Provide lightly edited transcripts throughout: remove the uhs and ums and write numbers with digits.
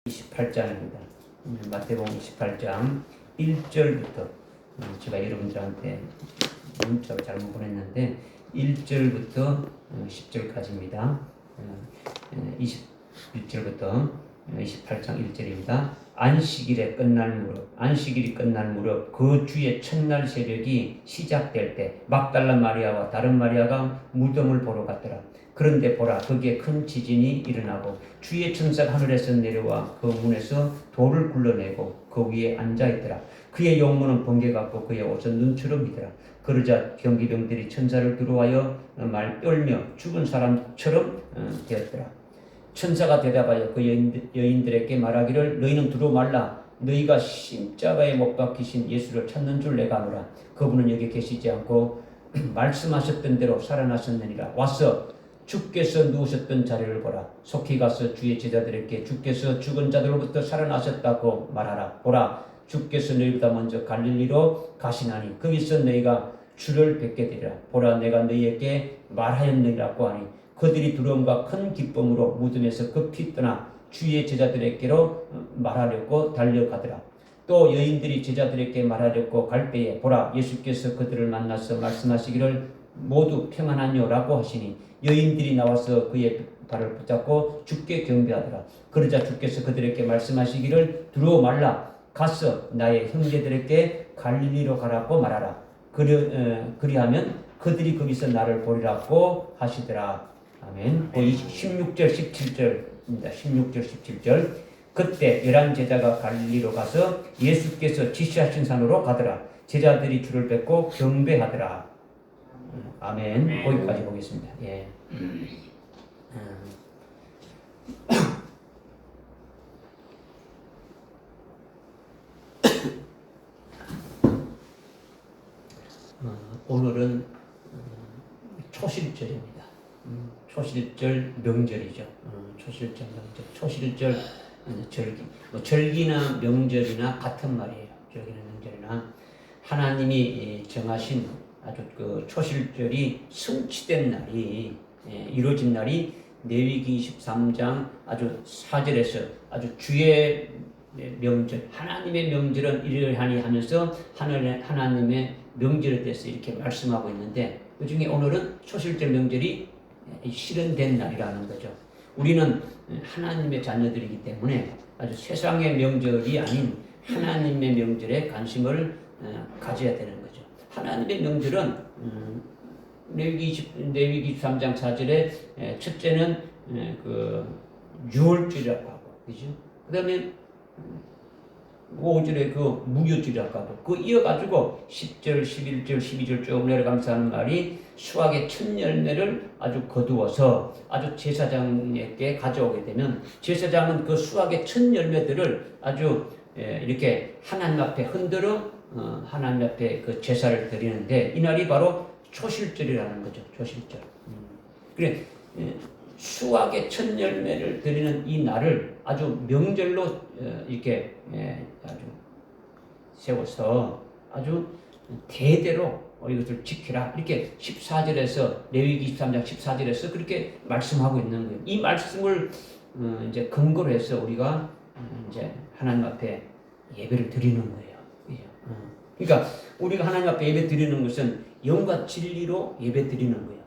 28장입니다. 마태복음 28장 1절부터 제가 여러분들한테 문자로 잘못 보냈는데 1절부터 10절까지입니다. 21절부터 28장 1절입니다. 안식일이 끝날 무렵 그 주의 첫날 새벽이 시작될 때 막달라 마리아와 다른 마리아가 무덤을 보러 갔더라. 그런데 보라, 거기에 큰 지진이 일어나고 주의 천사가 하늘에서 내려와 그 문에서 돌을 굴러내고 그 위에 앉아있더라. 그의 용모는 번개 같고 그의 옷은 눈처럼이더라. 그러자 경비병들이 천사를 두려워하여 떨며 죽은 사람처럼 되었더라. 천사가 대답하여 그 여인들에게 말하기를 너희는 두려워 말라. 너희가 십자가에 못 박히신 예수를 찾는 줄 내가 아노라. 그분은 여기 계시지 않고 말씀하셨던 대로 살아나셨느니라. 와서 주께서 누우셨던 자리를 보라. 속히 가서 주의 제자들에게 주께서 죽은 자들로부터 살아나셨다고 말하라. 보라, 주께서 너희보다 먼저 갈릴리로 가시나니 거기서 너희가 주를 뵙게 되리라. 보라, 내가 너희에게 말하였느니라고 하니 그들이 두려움과 큰 기쁨으로 무덤에서 급히 떠나 주의 제자들에게로 말하려고 달려가더라. 또 여인들이 제자들에게 말하려고 갈 때에 보라, 예수께서 그들을 만나서 말씀하시기를 모두 평안하뇨라고 하시니 여인들이 나와서 그의 발을 붙잡고 주께 경배하더라. 그러자 주께서 그들에게 말씀하시기를 두려워 말라. 가서 나의 형제들에게 갈릴리로 가라고 말하라. 그리하면 그들이 거기서 나를 보리라고 하시더라. 아멘. 16절 17절입니다. 16절 17절. 그때 11 제자가 갈릴리로 가서 예수께서 지시하신 산으로 가더라. 제자들이 주를 뵙고 경배하더라. 아멘. 거기까지 보겠습니다. 예. 오늘은 초실절입니다. 초실절 명절이죠. 초실절 명절, 초실절 절기. 절기나 명절이나 같은 말이에요. 절기나 명절이나 하나님이 정하신 아주 그 초실절이 성취된 날이 이루어진 날이 레위기 23장 아주 4절에서 아주 주의 명절, 하나님의 명절은 이러하니 하면서 하나님의 명절에 대해서 이렇게 말씀하고 있는데 그 중에 오늘은 초실절 명절이 실현된 날이라는 거죠. 우리는 하나님의 자녀들이기 때문에 아주 세상의 명절이 아닌 하나님의 명절에 관심을 가져야 되는 거죠. 하나님의 명절은 레위기 23장 4절에 첫째는 그 유월절이라고 하고, 그죠? 그 다음에 5절에 그 무교절이라고 하고, 그 이어가지고 10절, 11절, 12절 쭉 내려가면서 하는 말이 수확의 첫 열매를 아주 거두어서 아주 제사장에게 가져오게 되면 제사장은 그 수확의 첫 열매들을 아주 이렇게 하나님 앞에 흔들어 하나님 앞에 그 제사를 드리는데 이 날이 바로 초실절이라는 거죠. 초실절. 그래 수확의 첫 열매를 드리는 이 날을 아주 명절로 이렇게 아주 세워서 아주 대대로 이것을 지키라. 이렇게 14절에서 레위기 23장 14절에서 그렇게 말씀하고 있는 거예요. 이 말씀을 이제 근거로 해서 우리가 이제 하나님 앞에 예배를 드리는 거예요. 그러니까 우리가 하나님 앞에 예배 드리는 것은 영과 진리로 예배 드리는 거예요.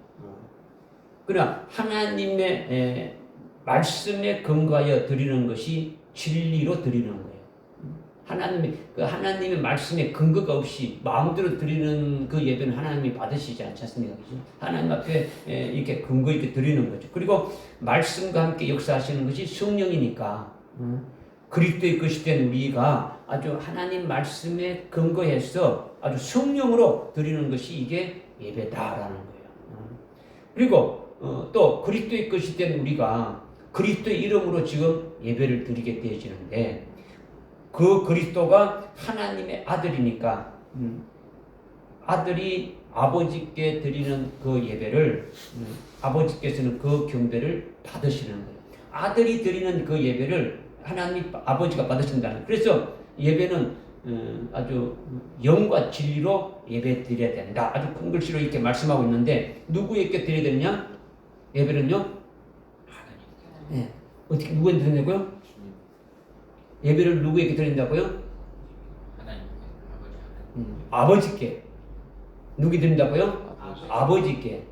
그러나 하나님의 말씀에 근거하여 드리는 것이 진리로 드리는 거예요. 하나님의 말씀에 근거가 없이 마음대로 드리는 그 예배는 하나님이 받으시지 않지 않습니까? 그렇죠? 하나님 앞에 이렇게 근거 있게 드리는 거죠. 그리고 말씀과 함께 역사하시는 것이 성령이니까 그리스도의 것이 된 우리가 아주 하나님 말씀에 근거해서 아주 성령으로 드리는 것이 이게 예배다라는 거예요. 그리고 또 그리스도의 것이 된 우리가 그리스도의 이름으로 지금 예배를 드리게 되어지는데 그 그리스도가 하나님의 아들이니까 아들이 아버지께 드리는 그 예배를 아버지께서는 그 경배를 받으시는 거예요. 아들이 드리는 그 예배를 하나님 아버지가 받으신다는. 그래서 예배는 아주 영과 진리로 예배 드려야 된다. 아주 큰 글씨로 이렇게 말씀하고 있는데 누구에게 드려야 되느냐? 예배는요? 하나님. 네. 어떻게 누구한테 드리냐고요? 예배를 누구에게 드린다고요? 하나님, 아버지께. 누구 드린다고요? 아버지. 아버지께.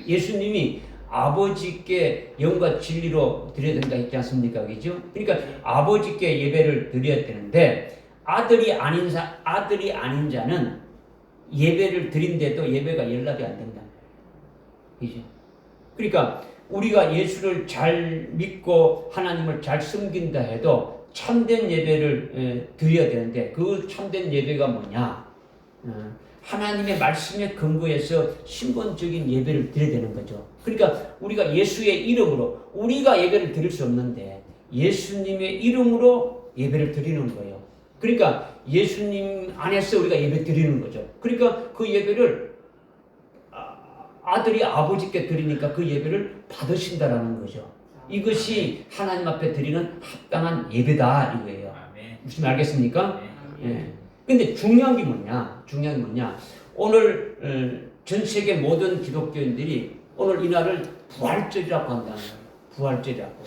예수님이 아버지께 영과 진리로 드려야 된다 했지 않습니까? 그죠? 그러니까 아버지께 예배를 드려야 되는데 아들이 아닌 자는 예배를 드린데도 예배가 연락이 안 된다. 그죠? 그러니까 우리가 예수를 잘 믿고 하나님을 잘 섬긴다 해도 참된 예배를 드려야 되는데 그 참된 예배가 뭐냐? 하나님의 말씀에 근거해서 신본적인 예배를 드려야 되는 거죠. 그러니까 우리가 예수의 이름으로 우리가 예배를 드릴 수 없는데 예수님의 이름으로 예배를 드리는 거예요. 그러니까 예수님 안에서 우리가 예배 드리는 거죠. 그러니까 그 예배를 아들이 아버지께 드리니까 그 예배를 받으신다라는 거죠. 이것이 하나님 앞에 드리는 합당한 예배다 이거예요. 무슨 알겠습니까? 예. 근데 중요한 게 뭐냐? 오늘 전 세계 모든 기독교인들이 오늘 이날을 부활절이라고 한다는 거예요. 부활절이라고.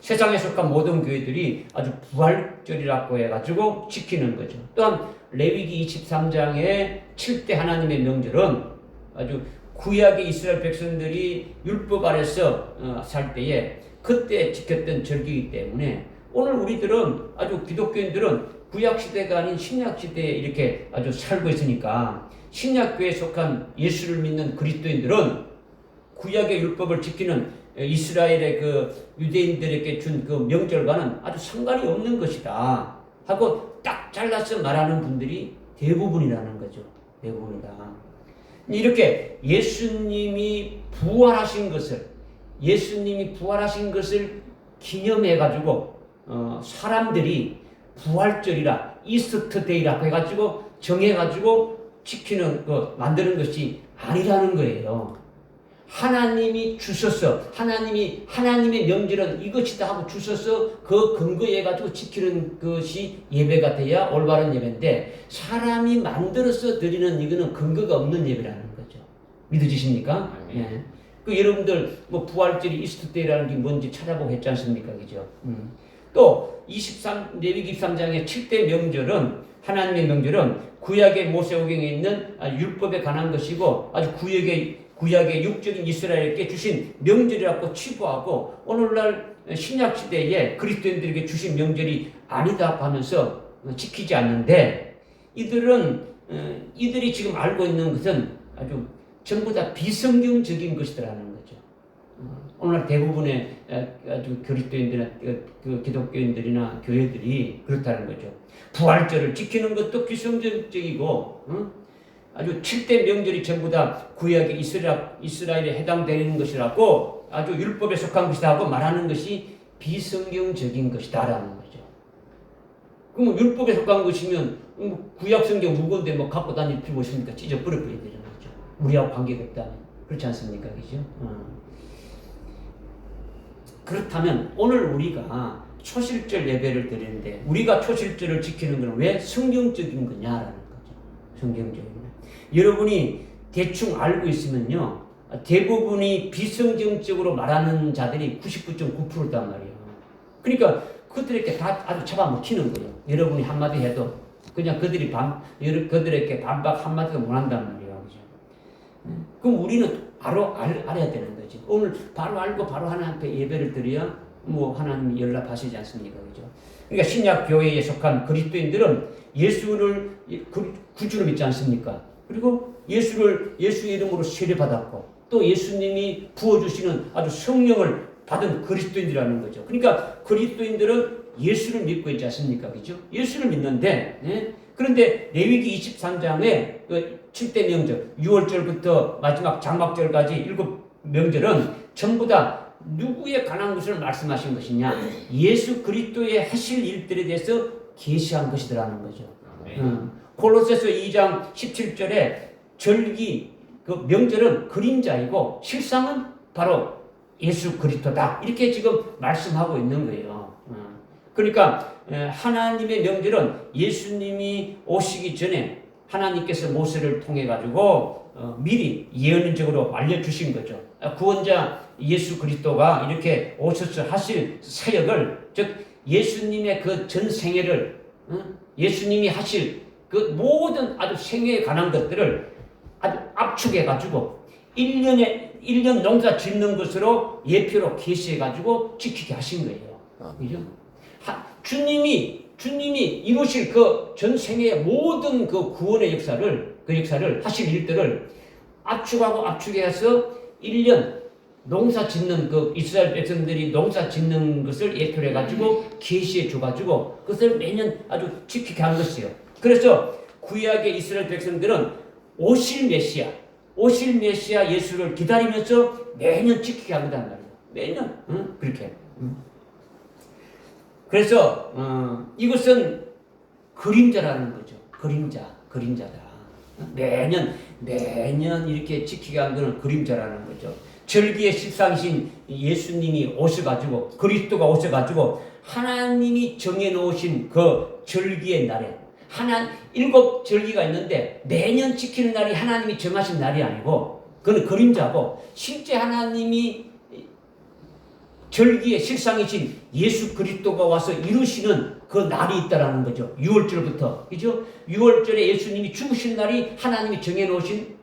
세상에 속한 모든 교회들이 아주 부활절이라고 해가지고 지키는 거죠. 또한 레위기 23장의 7대 하나님의 명절은 아주 구약의 이스라엘 백성들이 율법 아래서 살 때에 그때 지켰던 절기이기 때문에 오늘 우리들은 아주 기독교인들은 구약 시대가 아닌 신약 시대에 이렇게 아주 살고 있으니까 신약교에 속한 예수를 믿는 그리스도인들은 구약의 율법을 지키는 이스라엘의 그 유대인들에게 준 그 명절과는 아주 상관이 없는 것이다 하고 딱 잘라서 말하는 분들이 대부분이라는 거죠. 대부분이다. 이렇게 예수님이 부활하신 것을 기념해가지고 사람들이 부활절이라 이스터데이라고 해가지고 정해가지고 지키는 만드는 것이 아니라는 거예요. 하나님이 주셔서 하나님의 명절은 이것이다 하고 주셔서 그 근거해 가지고 지키는 것이 예배가 돼야 올바른 예배인데 사람이 만들어서 드리는 이거는 근거가 없는 예배라는 거죠. 믿어지십니까? 예. 그 여러분들 뭐 부활절이 이스터데이라는 게 뭔지 찾아보고 했지 않습니까? 그죠? 또 레위기 23장의 7대 명절은 하나님의 명절은 구약의 모세오경에 있는 율법에 관한 것이고 아주 구약의 육적인 이스라엘에게 주신 명절이라고 치부하고 오늘날 신약시대에 그리스도인들에게 주신 명절이 아니다 하면서 지키지 않는데 이들이 지금 알고 있는 것은 아주 전부 다 비성경적인 것이라는 거죠. 오늘 대부분의 아주 그리스도인들이나 그 기독교인들이나 교회들이 그렇다는 거죠. 부활절을 지키는 것도 비성경적이고 아주 7대 명절이 전부 다 구약의 이스라엘에 해당되는 것이라고 아주 율법에 속한 것이다 하고 말하는 것이 비성경적인 것이다라는 거죠. 그럼 율법에 속한 것이면 구약 성경 무거운데 뭐 갖고 다닐 필요 없으니까 찢어 버려야 되는 거죠. 우리하고 관계가 없다면. 그렇지 않습니까? 그죠? 그렇다면 오늘 우리가 초실절 예배를 드리는데 우리가 초실절을 지키는 것은 왜 성경적인 거냐라는 거죠. 성경적인 거. 여러분이 대충 알고 있으면요 대부분이 비성경적으로 말하는 자들이 99.9%단 말이에요. 그러니까 그들에게 다 아주 잡아먹히는 거예요. 여러분이 한마디 해도 그냥 그들에게 반박 한마디도 못 한단 말이에요. 그죠? 그럼 우리는 바로 알아야 되는 거지. 오늘 바로 알고 바로 하나님 앞에 예배를 드려야 뭐 하나님이 연락하시지 않습니까? 그죠? 그러니까 신약 교회에 속한 그리스도인들은 예수를 구주로 믿지 않습니까? 그리고 예수의 이름으로 세례받았고 또 예수님이 부어주시는 아주 성령을 받은 그리스도인이라는 거죠. 그러니까 그리스도인들은 예수를 믿고 있지 않습니까? 그죠? 예수를 믿는데 그런데 레위기 23장에 7대 명절 6월절부터 마지막 장막절까지 7명절은 전부 다 누구에 관한 것을 말씀하신 것이냐? 예수 그리스도의 하실 일들에 대해서 계시한 것이더라는 거죠. 골로새서 2장 17절에 절기 그 명절은 그림자이고 실상은 바로 예수 그리스도다. 이렇게 지금 말씀하고 있는 거예요. 그러니까 하나님의 명절은 예수님이 오시기 전에 하나님께서 모세를 통해 가지고 미리 예언적으로 알려주신 거죠. 구원자 예수 그리스도가 이렇게 오셔서 하실 사역을 즉 예수님의 그 전 생애를 예수님이 하실 그 모든 아주 생애에 관한 것들을 아주 압축해 가지고 1년 농사 짓는 것으로 예표로 계시해 가지고 지키게 하신 거예요. 그죠? 주님이 이루실 그 전 생애의 모든 그 구원의 역사를 하실 일들을 압축해서 1년 농사 짓는 그 이스라엘 백성들이 농사 짓는 것을 예표로 해가지고 계시해 줘가지고 그것을 매년 아주 지키게 한 것이에요. 그래서 구약의 이스라엘 백성들은 오실 메시아 예수를 기다리면서 매년 지키게 한 거단 말이에요. 매년 그렇게. 그래서 이것은 그림자라는 거죠. 그림자다. 매년 이렇게 지키게 한 거는 그림자라는 거죠. 절기의 실상이신 예수님이 오셔가지고 그리스도가 오셔가지고 하나님이 정해놓으신 그 절기의 날에 7 절기가 있는데 매년 지키는 날이 하나님이 정하신 날이 아니고 그건 그림자고 실제 하나님이 절기의 실상이신 예수 그리스도가 와서 이루시는 그 날이 있다라는 거죠. 6월절부터. 그죠? 6월절에 예수님이 죽으신 날이 하나님이 정해놓으신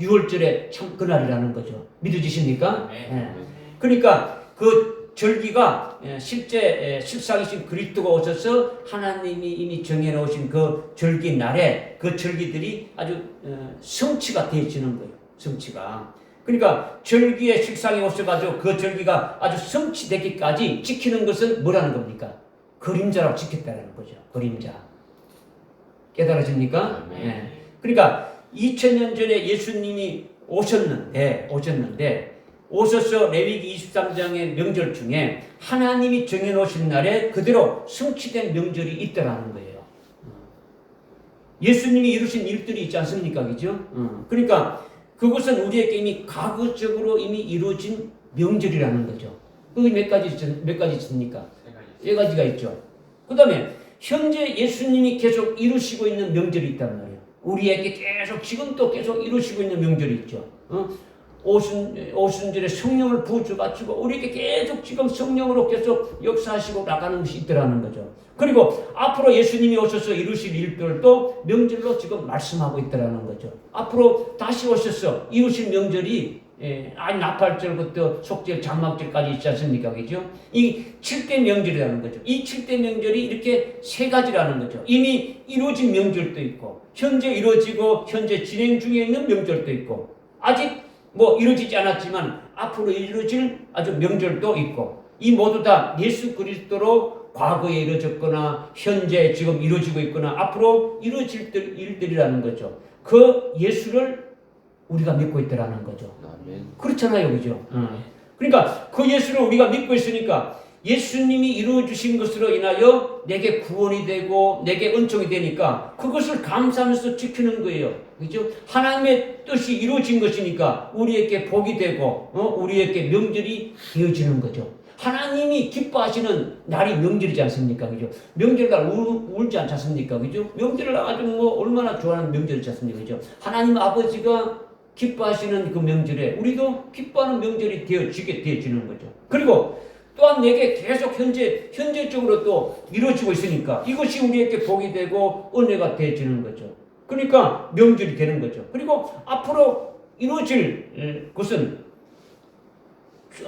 6월절의 참 그날이라는 거죠. 믿어지십니까? 네. 그러니까 그 절기가 실제 실상이신 그리스도가 오셔서 하나님이 이미 정해놓으신 그 절기 날에 그 절기들이 아주 성취가 되어지는 거예요. 성취가. 그러니까 절기의 실상이 오셔가지고 그 절기가 아주 성취되기까지 지키는 것은 뭐라는 겁니까? 그림자라고 지켰다는 거죠. 그림자. 깨달아집니까? 네. 그러니까 2000년 전에 예수님이 오셨는데 오셔서 레위기 23장의 명절 중에 하나님이 정해놓으신 날에 그대로 성취된 명절이 있다라는 거예요. 예수님이 이루신 일들이 있지 않습니까? 그죠? 그러니까 그것은 우리에게 이미 과거적으로 이미 이루어진 명절이라는 거죠. 그게 몇 가지 있습니까? 세 가지가 있죠. 그 다음에 현재 예수님이 계속 이루시고 있는 명절이 있단 말이에요. 우리에게 계속 지금도 계속 이루시고 있는 명절이 있죠. 오순절에 성령을 부어줘가지고 우리에게 계속 지금 성령으로 계속 역사하시고 나가는 것이 있더라는 거죠. 그리고 앞으로 예수님이 오셔서 이루실 일들도 명절로 지금 말씀하고 있더라는 거죠. 앞으로 다시 오셔서 이루실 명절이 나팔절부터 속절, 장막절까지 있지 않습니까? 그죠? 이 7대 명절이라는 거죠. 이 7대 명절이 이렇게 세 가지라는 거죠. 이미 이루어진 명절도 있고, 현재 이루어지고, 현재 진행 중에 있는 명절도 있고, 아직 이루어지지 않았지만, 앞으로 이루어질 아주 명절도 있고, 이 모두 다 예수 그리스도로 과거에 이루어졌거나, 현재 지금 이루어지고 있거나, 앞으로 이루어질 일들이라는 거죠. 그 예수를 우리가 믿고 있더라는 거죠. 그렇잖아요. 그죠? 그러니까 그 예수를 우리가 믿고 있으니까 예수님이 이루어주신 것으로 인하여 내게 구원이 되고 내게 은총이 되니까 그것을 감사하면서 지키는 거예요. 그죠? 하나님의 뜻이 이루어진 것이니까 우리에게 복이 되고 우리에게 명절이 되어지는 거죠. 하나님이 기뻐하시는 날이 명절이지 않습니까? 그죠? 명절날 울지 않지 않습니까? 그죠? 명절을 아주 얼마나 좋아하는 명절이지 않습니까? 그죠? 하나님 아버지가 기뻐하시는 그 명절에 우리도 기뻐하는 명절이 되어지는 거죠. 그리고 또한 내게 계속 현재적으로 또 이루어지고 있으니까 이것이 우리에게 복이 되고 은혜가 되어지는 거죠. 그러니까 명절이 되는 거죠. 그리고 앞으로 이루어질 것은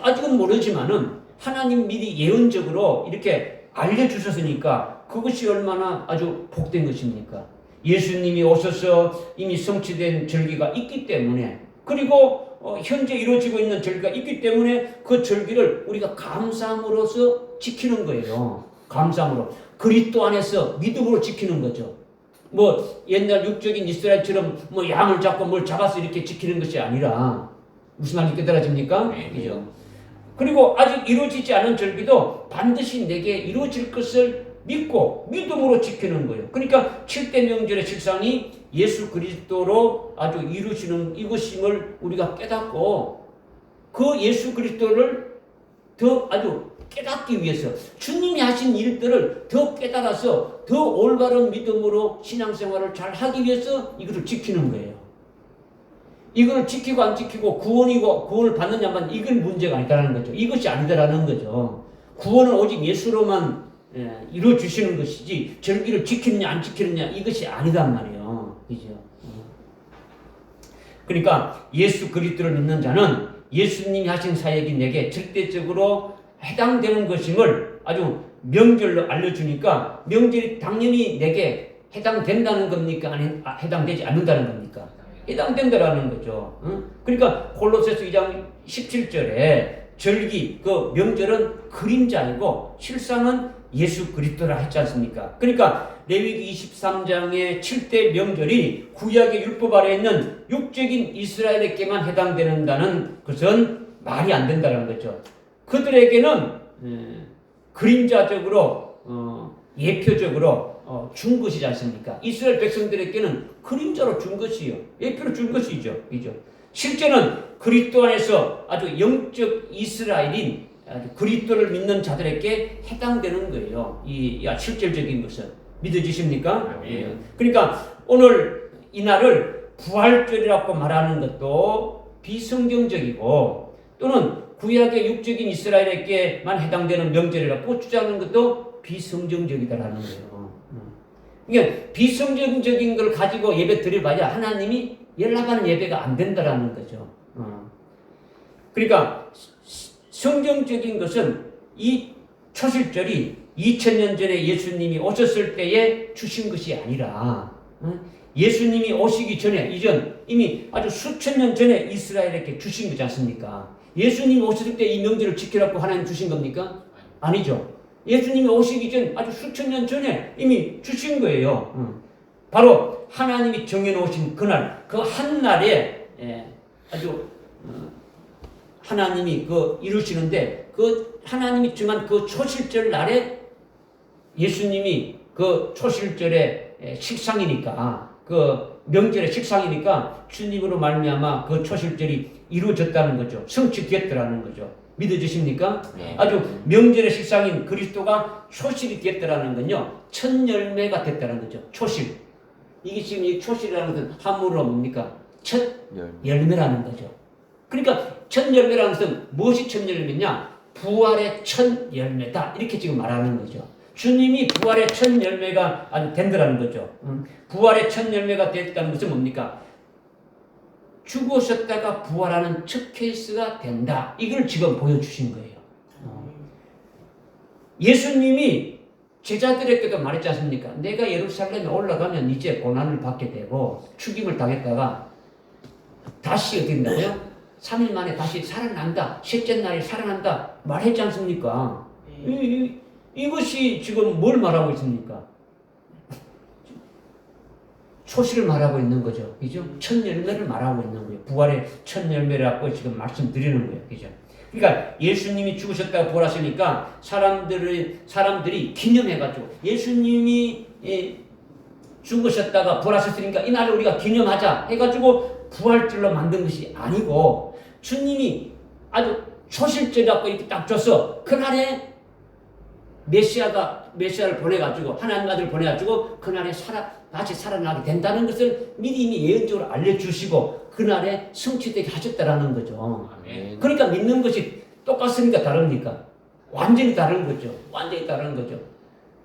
아직은 모르지만은 하나님 미리 예언적으로 이렇게 알려주셨으니까 그것이 얼마나 아주 복된 것입니까? 예수님이 오셔서 이미 성취된 절기가 있기 때문에 그리고 현재 이루어지고 있는 절기가 있기 때문에 그 절기를 우리가 감사함으로써 지키는 거예요. 감사함으로. 그리스도 안에서 믿음으로 지키는 거죠. 옛날 육적인 이스라엘처럼 양을 잡고 뭘 잡아서 이렇게 지키는 것이 아니라 무슨 말인지 깨달아집니까? 그죠? 그리고 아직 이루어지지 않은 절기도 반드시 내게 이루어질 것을 믿고 믿음으로 지키는 거예요. 그러니까 7대 명절의 실상이 예수 그리스도로 아주 이루시는 이것임을 우리가 깨닫고 그 예수 그리스도를 더 아주 깨닫기 위해서 주님이 하신 일들을 더 깨달아서 더 올바른 믿음으로 신앙생활을 잘 하기 위해서 이것을 지키는 거예요. 이걸 지키고 안 지키고 구원을 받느냐만 이건 문제가 아니다라는 거죠. 이것이 아니다라는 거죠. 구원은 오직 예수로만 이루어 주시는 것이지 절기를 지키느냐 안 지키느냐 이것이 아니단 말이에요. 그죠? 그러니까 예수 그리스도를 믿는 자는 예수님이 하신 사역이 내게 절대적으로 해당되는 것임을 아주 명절로 알려주니까 명절이 당연히 내게 해당된다는 겁니까? 아니 해당되지 않는다는 겁니까? 해당된다라는 거죠. 그러니까 골로새서 2장 17절에 절기, 그 명절은 그림자이고 실상은 예수 그리스도라 했지 않습니까? 그러니까 레위기 23장의 7대 명절이 구약의 율법 아래에 있는 육적인 이스라엘에게만 해당된다는 것은 말이 안 된다는 거죠. 그들에게는 그림자적으로 예표적으로 준 것이지 않습니까? 이스라엘 백성들에게는 그림자로 준 것이요. 예표로 준 것이죠. 실제는 그리스도 안에서 아주 영적 이스라엘인 그리스도를 믿는 자들에게 해당되는 거예요. 이 실질적인 것은. 믿어지십니까? 예. 그러니까 오늘 이날을 부활절이라고 말하는 것도 비성경적이고 또는 구약의 육적인 이스라엘에게만 해당되는 명절이라고 주장하는 것도 비성경적이다라는 거예요. 그러니까 비성경적인 걸 가지고 예배 드려봐야 하나님이 연락하는 예배가 안 된다라는 거죠. 그러니까 성경적인 것은 이 초실절이 2000년 전에 예수님이 오셨을 때에 주신 것이 아니라 예수님이 오시기 전에 이전 이미 아주 수천 년 전에 이스라엘에게 주신 거지 않습니까? 예수님이 오실 때 이 명절을 지키라고 하나님 주신 겁니까? 아니죠. 예수님이 오시기 전 아주 수천 년 전에 이미 주신 거예요. 바로 하나님이 정해놓으신 그날, 그 한날에 아주 하나님이 이루시는데 그 하나님이 정한 그 초실절 날에 예수님이 그 초실절의 식상이니까 그 명절의 식상이니까 주님으로 말미암아 그 초실절이 이루어졌다는 거죠. 성취되었더라는 거죠. 믿어지십니까? 네. 아주 명절의 식상인 그리스도가 초실이 되었더라는 건요. 첫 열매가 됐다는 거죠. 초실. 이게 지금 이 초실이라는 것은 한문으로 뭡니까? 첫 열매라는 거죠. 그러니까 첫 열매라는 것은 무엇이 첫 열매냐? 부활의 첫 열매다. 이렇게 지금 말하는 거죠. 주님이 부활의 첫 열매가 아주 된다는 거죠. 부활의 첫 열매가 됐다는 것은 뭡니까? 죽으셨다가 부활하는 첫 케이스가 된다. 이걸 지금 보여주신 거예요. 예수님이 제자들에게도 말했지 않습니까? 내가 예루살렘에 올라가면 이제 고난을 받게 되고 죽임을 당했다가 다시 어떻게 된다고요? 3일 만에 다시 살아난다. 셋째 날에 살아난다. 말했지 않습니까? 이것이 지금 뭘 말하고 있습니까? 초실을 말하고 있는 거죠. 그죠? 첫 열매를 말하고 있는 거예요. 부활의 첫 열매라고 지금 말씀드리는 거예요. 그죠? 그러니까 예수님이 죽으셨다고 부활하시니까 사람들이 기념해가지고 예수님이 죽으셨다가 부활하셨으니까 이날을 우리가 기념하자 해가지고 부활절로 만든 것이 아니고 주님이 아주 초실절이라고 이렇게 딱 줘서 그날에 메시아를 보내가지고 하나님 아들을 보내가지고 그날에 다시 살아나게 된다는 것을 미리 이미 예언적으로 알려주시고 그날에 성취되게 하셨다라는 거죠. 아멘. 그러니까 믿는 것이 똑같습니까? 다릅니까? 완전히 다른 거죠. 완전히 다른 거죠.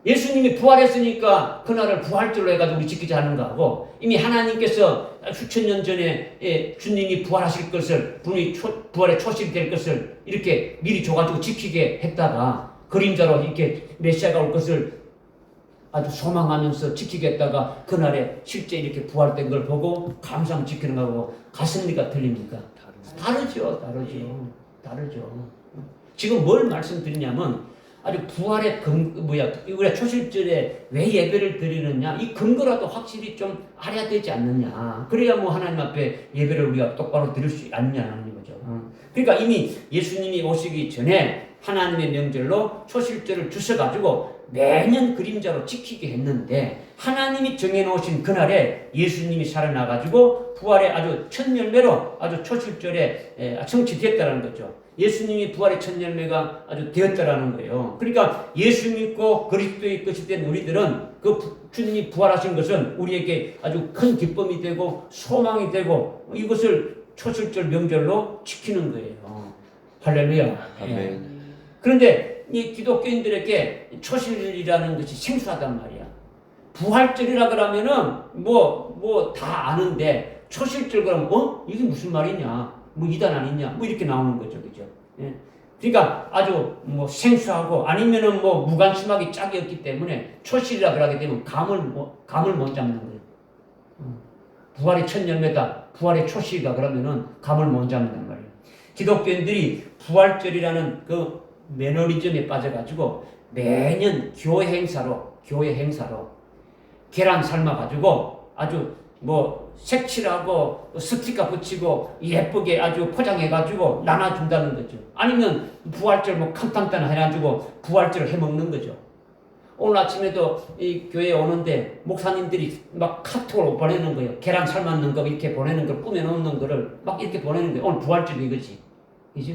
예수님이 부활했으니까 그날을 부활절로 해가지고 우리 지키자 하는 거하고 이미 하나님께서 수천 년 전에 주님이 부활하실 것을 부활의 초실이 될 것을 이렇게 미리 줘가지고 지키게 했다가 그림자로 이렇게 메시아가 올 것을 아주 소망하면서 지키겠다가 그날에 실제 이렇게 부활된 걸 보고 감상 지키는 거하고 같습니까? 틀립니까? 다르죠. 지금 뭘 말씀드리냐면 아주 부활의 우리가 초실절에 왜 예배를 드리느냐 이 근거라도 확실히 좀 알아야 되지 않느냐. 그래야 하나님 앞에 예배를 우리가 똑바로 드릴 수 있느냐는 거죠. 그러니까 이미 예수님이 오시기 전에 하나님의 명절로 초실절을 주셔가지고 매년 그림자로 지키게 했는데 하나님이 정해놓으신 그날에 예수님이 살아나가지고 부활의 아주 첫 열매로 아주 초실절에 성취됐다는 거죠. 예수님이 부활의 첫 열매가 아주 되었다라는 거예요. 그러니까 예수 믿고 그리스도의 것이 된 우리들은 그 주님이 부활하신 것은 우리에게 아주 큰 기쁨이 되고 소망이 되고 이것을 초실절 명절로 지키는 거예요. 할렐루야. 아멘. 그런데 이 기독교인들에게 초실이라는 것이 생소하단 말이야. 부활절이라 그러면은 뭐 다 아는데 초실절 그러면 이게 무슨 말이냐? 뭐 이단 아니냐? 뭐 이렇게 나오는 거죠, 그죠? 예. 그러니까 아주 뭐 생소하고 아니면은 뭐 무관심하기 짝이 없기 때문에 초실이라 그러게 되면 감을 못 잡는 거예요. 부활의 첫 열매다, 부활의 초실이다 그러면은 감을 못 잡는단 말이에요. 기독교인들이 부활절이라는 그 매너리즘에 빠져가지고 매년 교회 행사로 계란 삶아가지고 아주 뭐 색칠하고 스티커 붙이고 예쁘게 아주 포장해가지고 나눠준다는 거죠. 아니면 부활절 뭐 칸탄탄 해가지고 부활절을 해먹는 거죠. 오늘 아침에도 이 교회에 오는데 목사님들이 막 카톡을 보내는 거예요. 계란 삶았는 거 이렇게 보내는 걸 꾸며놓는 거를 막 이렇게 보내는 거예요. 오늘 부활절 이거지. 그죠?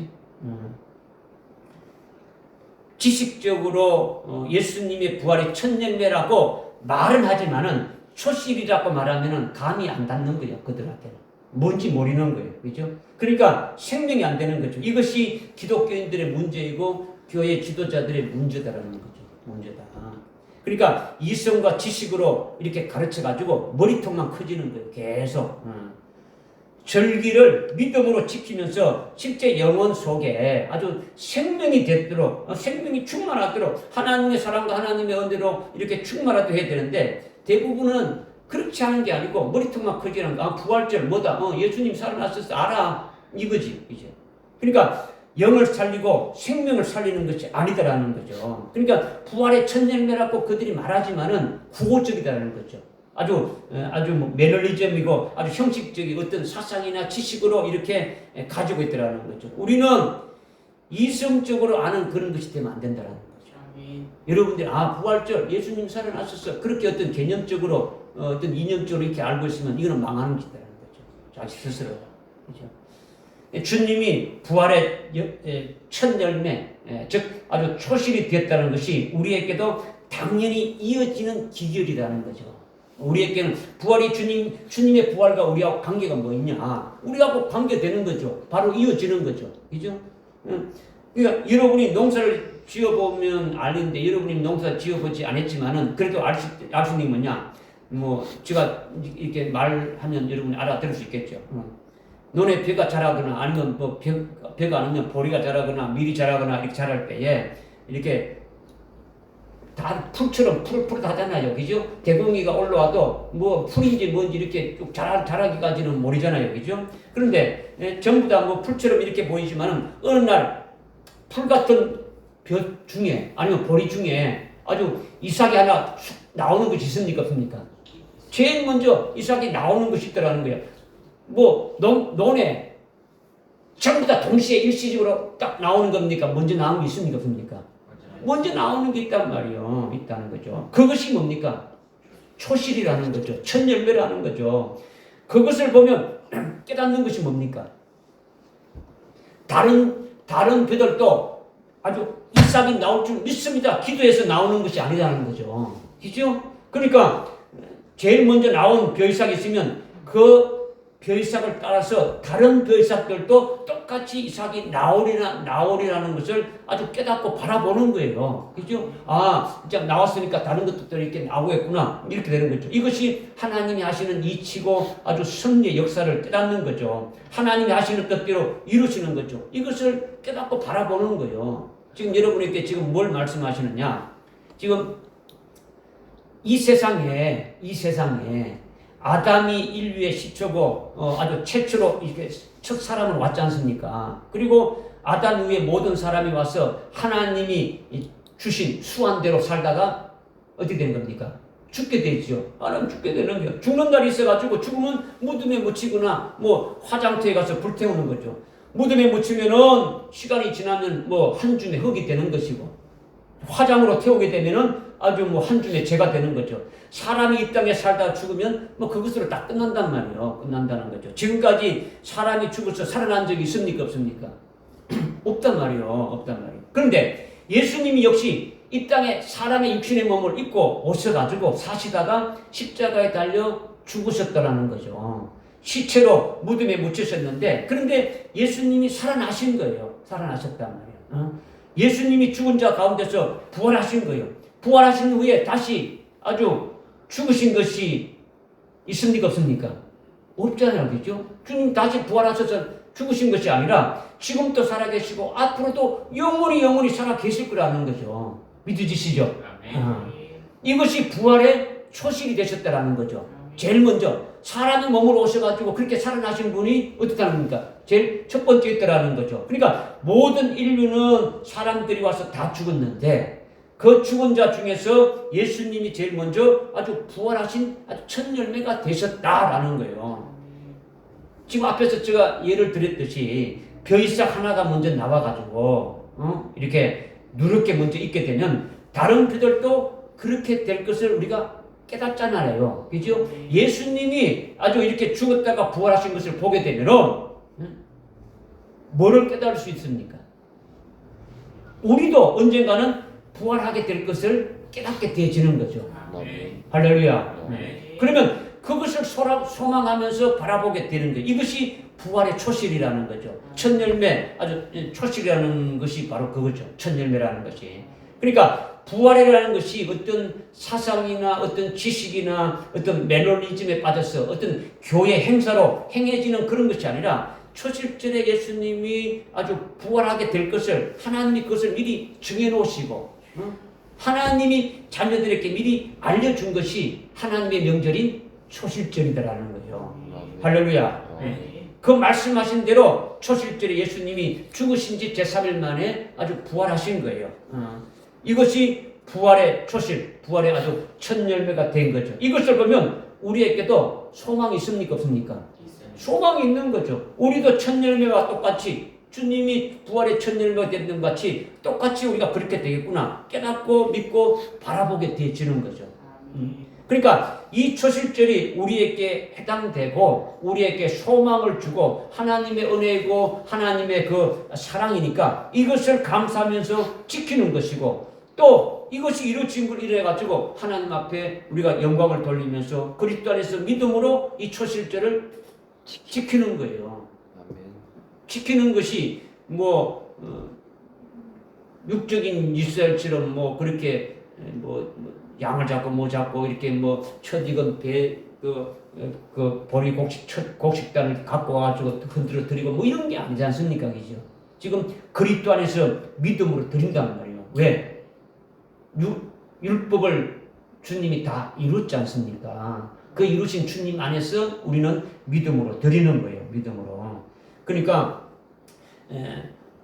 지식적으로 예수님의 부활의 첫 열매라고 말은 하지만은 초실이라고 말하면은 감이 안 닿는 거예요. 그들한테는. 뭔지 모르는 거예요. 그죠? 그러니까 생명이 안 되는 거죠. 이것이 기독교인들의 문제이고 교회 지도자들의 문제다라는 거죠. 문제다. 그러니까 이성과 지식으로 이렇게 가르쳐가지고 머리통만 커지는 거예요. 계속. 절기를 믿음으로 지키면서 실제 영혼 속에 아주 생명이 되도록, 생명이 충만하도록 하나님의 사랑과 하나님의 은혜로 이렇게 충만하도록 해야 되는데 대부분은 그렇지 않은 게 아니고 머리통만 커지는 거. 부활절 뭐다? 예수님 살아났었어. 알아. 이거지. 이제. 그러니까 영을 살리고 생명을 살리는 것이 아니다라는 거죠. 그러니까 부활의 첫 열매라고 그들이 말하지만은 구호적이다라는 거죠. 아주 뭐 매너리즘이고 아주 형식적인 어떤 사상이나 지식으로 이렇게 가지고 있더라는 거죠. 우리는 이성적으로 아는 그런 것이 되면 안 된다는 거죠. 여러분들이 부활절 예수님 살아나셨어 그렇게 어떤 개념적으로 어떤 이념적으로 이렇게 알고 있으면 이거는 망하는 짓이라는 거죠. 자기 스스로. 그렇죠? 주님이 부활의 첫 열매, 즉 아주 초실이 되었다는 것이 우리에게도 당연히 이어지는 기결이라는 거죠. 우리에게는 부활이 주님의 부활과 우리하고 관계가 뭐 있냐? 우리하고 관계되는 거죠. 바로 이어지는 거죠. 그죠? 그러니까 여러분이 농사를 지어보면 아는데 여러분이 농사 지어보지 않았지만은 그래도 알 수 있는 게 뭐냐? 뭐 제가 이렇게 말하면 여러분이 알아들을 수 있겠죠. 논에 벼가 자라거나 아니면 뭐 벼가 아니면 보리가 자라거나 밀이 자라거나 이렇게 자랄 때에 이렇게 다 풀처럼 푸릇푸릇하잖아요. 그죠? 대공이가 올라와도 뭐 풀인지 뭔지 이렇게 쭉 자라기까지는 모르잖아요. 그죠? 그런데 전부 다 뭐 풀처럼 이렇게 보이지만은 어느 날 풀 같은 벼 중에 아니면 보리 중에 아주 이삭이 하나 쑥 나오는 것이 있습니까? 없습니까? 제일 먼저 이삭이 나오는 것이 있더라는 거예요. 뭐 논에 전부 다 동시에 일시적으로 딱 나오는 겁니까? 먼저 나오는 게 있습니까? 없습니까? 먼저 나오는 게 있단 말이에요. 있다는 거죠. 그것이 뭡니까? 초실이라는 거죠. 첫 열매라는 거죠. 그것을 보면 깨닫는 것이 뭡니까? 다른 벼들도 아주 이삭이 나올 줄 믿습니다. 기도해서 나오는 것이 아니라는 거죠. 그죠? 그러니까 제일 먼저 나온 벼이삭이 있으면 그 벼이삭을 따라서 다른 벼이삭들도 똑같이 이삭이 나오리라는 것을 아주 깨닫고 바라보는 거예요. 그죠? 이제 나왔으니까 다른 것들도 이렇게 나오겠구나. 이렇게 되는 거죠. 이것이 하나님이 하시는 이치고 아주 섭리의 역사를 깨닫는 거죠. 하나님이 하시는 뜻대로 이루시는 거죠. 이것을 깨닫고 바라보는 거예요. 지금 여러분에게 지금 뭘 말씀하시느냐? 지금 이 세상에 아담이 인류의 시초고 아주 최초로 이렇게 첫 사람을 왔지 않습니까? 그리고 아담 후에 모든 사람이 와서 하나님이 주신 수완대로 살다가 어떻게 된 겁니까? 죽게 되죠. 하나님 죽게 되는 거예요. 죽는 날이 있어가지고 죽으면 무덤에 묻히거나 뭐 화장터에 가서 불태우는 거죠. 무덤에 묻히면은 시간이 지나면 뭐 한 줌의 흙이 되는 것이고 화장으로 태우게 되면은 아주 뭐 한 줌의 죄가 되는 거죠. 사람이 이 땅에 살다 죽으면 뭐 그것으로 다 끝난단 말이에요. 끝난다는 거죠. 지금까지 사람이 죽어서 살아난 적이 있습니까? 없습니까? 없단 말이에요. 그런데 예수님이 역시 이 땅에 사람의 육신의 몸을 입고 오셔가지고 사시다가 십자가에 달려 죽으셨다라는 거죠. 시체로 무덤에 묻히셨는데 그런데 예수님이 살아나신 거예요. 살아나셨단 말이에요. 예수님이 죽은 자 가운데서 부활하신 거예요. 부활하신 후에 다시 아주 죽으신 것이 있습니까? 없습니까? 없잖아요. 그죠? 주님 다시 부활하셔서 죽으신 것이 아니라 지금도 살아계시고 앞으로도 영원히 살아계실 거라는 거죠. 믿으시죠? 이것이 부활의 초실이 되셨다라는 거죠. 제일 먼저 사람이 몸으로 오셔가지고 그렇게 살아나신 분이 어떻다는 겁니까? 제일 첫 번째 있다라는 거죠. 그러니까 모든 인류는 사람들이 와서 다 죽었는데 그 죽은 자 중에서 예수님이 제일 먼저 아주 부활하신 아주 첫 열매가 되셨다라는 거예요. 지금 앞에서 제가 예를 드렸듯이 벼이삭 하나가 먼저 나와가지고 이렇게 누렇게 먼저 있게 되면 다른 벼들도 그렇게 될 것을 우리가 깨닫잖아요. 그죠? 예수님이 아주 이렇게 죽었다가 부활하신 것을 보게 되면 뭐를 깨달을 수 있습니까? 우리도 언젠가는 부활하게 될 것을 깨닫게 되어지는 거죠. 할렐루야. 그러면 그것을 소망하면서 바라보게 되는 거예요. 이것이 부활의 초실이라는 거죠. 첫 열매, 아주 초실이라는 것이 바로 그거죠. 첫 열매라는 것이. 그러니까 부활이라는 것이 어떤 사상이나 어떤 지식이나 어떤 매너리즘에 빠져서 어떤 교회 행사로 행해지는 그런 것이 아니라 초실절에 예수님이 아주 부활하게 될 것을 하나님이 그것을 미리 정해놓으시고 하나님이 자녀들에게 미리 알려준 것이 하나님의 명절인 초실절이다라는 거예요. 할렐루야. 그 말씀하신 대로 초실절에 예수님이 죽으신 지 제3일 만에 아주 부활하신 거예요. 이것이 부활의 초실, 부활의 아주 첫 열매가 된 거죠. 이것을 보면 우리에게도 소망이 있습니까? 없습니까? 소망이 있는 거죠. 우리도 첫 열매와 똑같이 주님이 부활의 첫 열매가 됐던 것 같이 똑같이 우리가 그렇게 되겠구나 깨닫고 믿고 바라보게 되어지는 거죠. 그러니까 이 초실절이 우리에게 해당되고 우리에게 소망을 주고 하나님의 은혜이고 하나님의 그 사랑이니까 이것을 감사하면서 지키는 것이고 또 이것이 이루어진 걸 이래가지고 하나님 앞에 우리가 영광을 돌리면서 그리스도 안에서 믿음으로 이 초실절을 지키는 거예요. 지키는 것이 뭐 육적인 이스라엘처럼 뭐 그렇게 뭐 양을 잡고 뭐 잡고 이렇게 뭐 첫익은 그 보리 곡식단을 갖고 와가지고 흔들어 드리고 뭐 이런 게 아니지 않습니까? 그죠? 지금 그리스도 안에서 믿음으로 드린단 말이에요. 왜? 율법을 주님이 다 이뤘지 않습니까? 그 이루신 주님 안에서 우리는 믿음으로 드리는 거예요. 믿음으로. 그러니까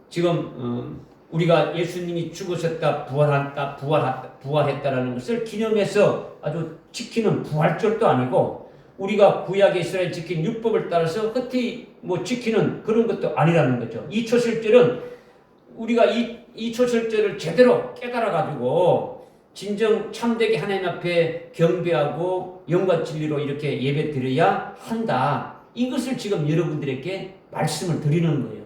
지금 우리가 예수님이 죽으셨다 부활했다라는 것을 기념해서 아주 지키는 부활절도 아니고 우리가 구약의 이스라엘 지킨 율법을 따라서 헛되이 뭐 지키는 그런 것도 아니라는 거죠. 이 초실절은 우리가 이 초실절을 제대로 깨달아 가지고 진정 참되게 하나님 앞에 경배하고 영과 진리로 이렇게 예배 드려야 한다. 이것을 지금 여러분들에게 말씀을 드리는 거예요.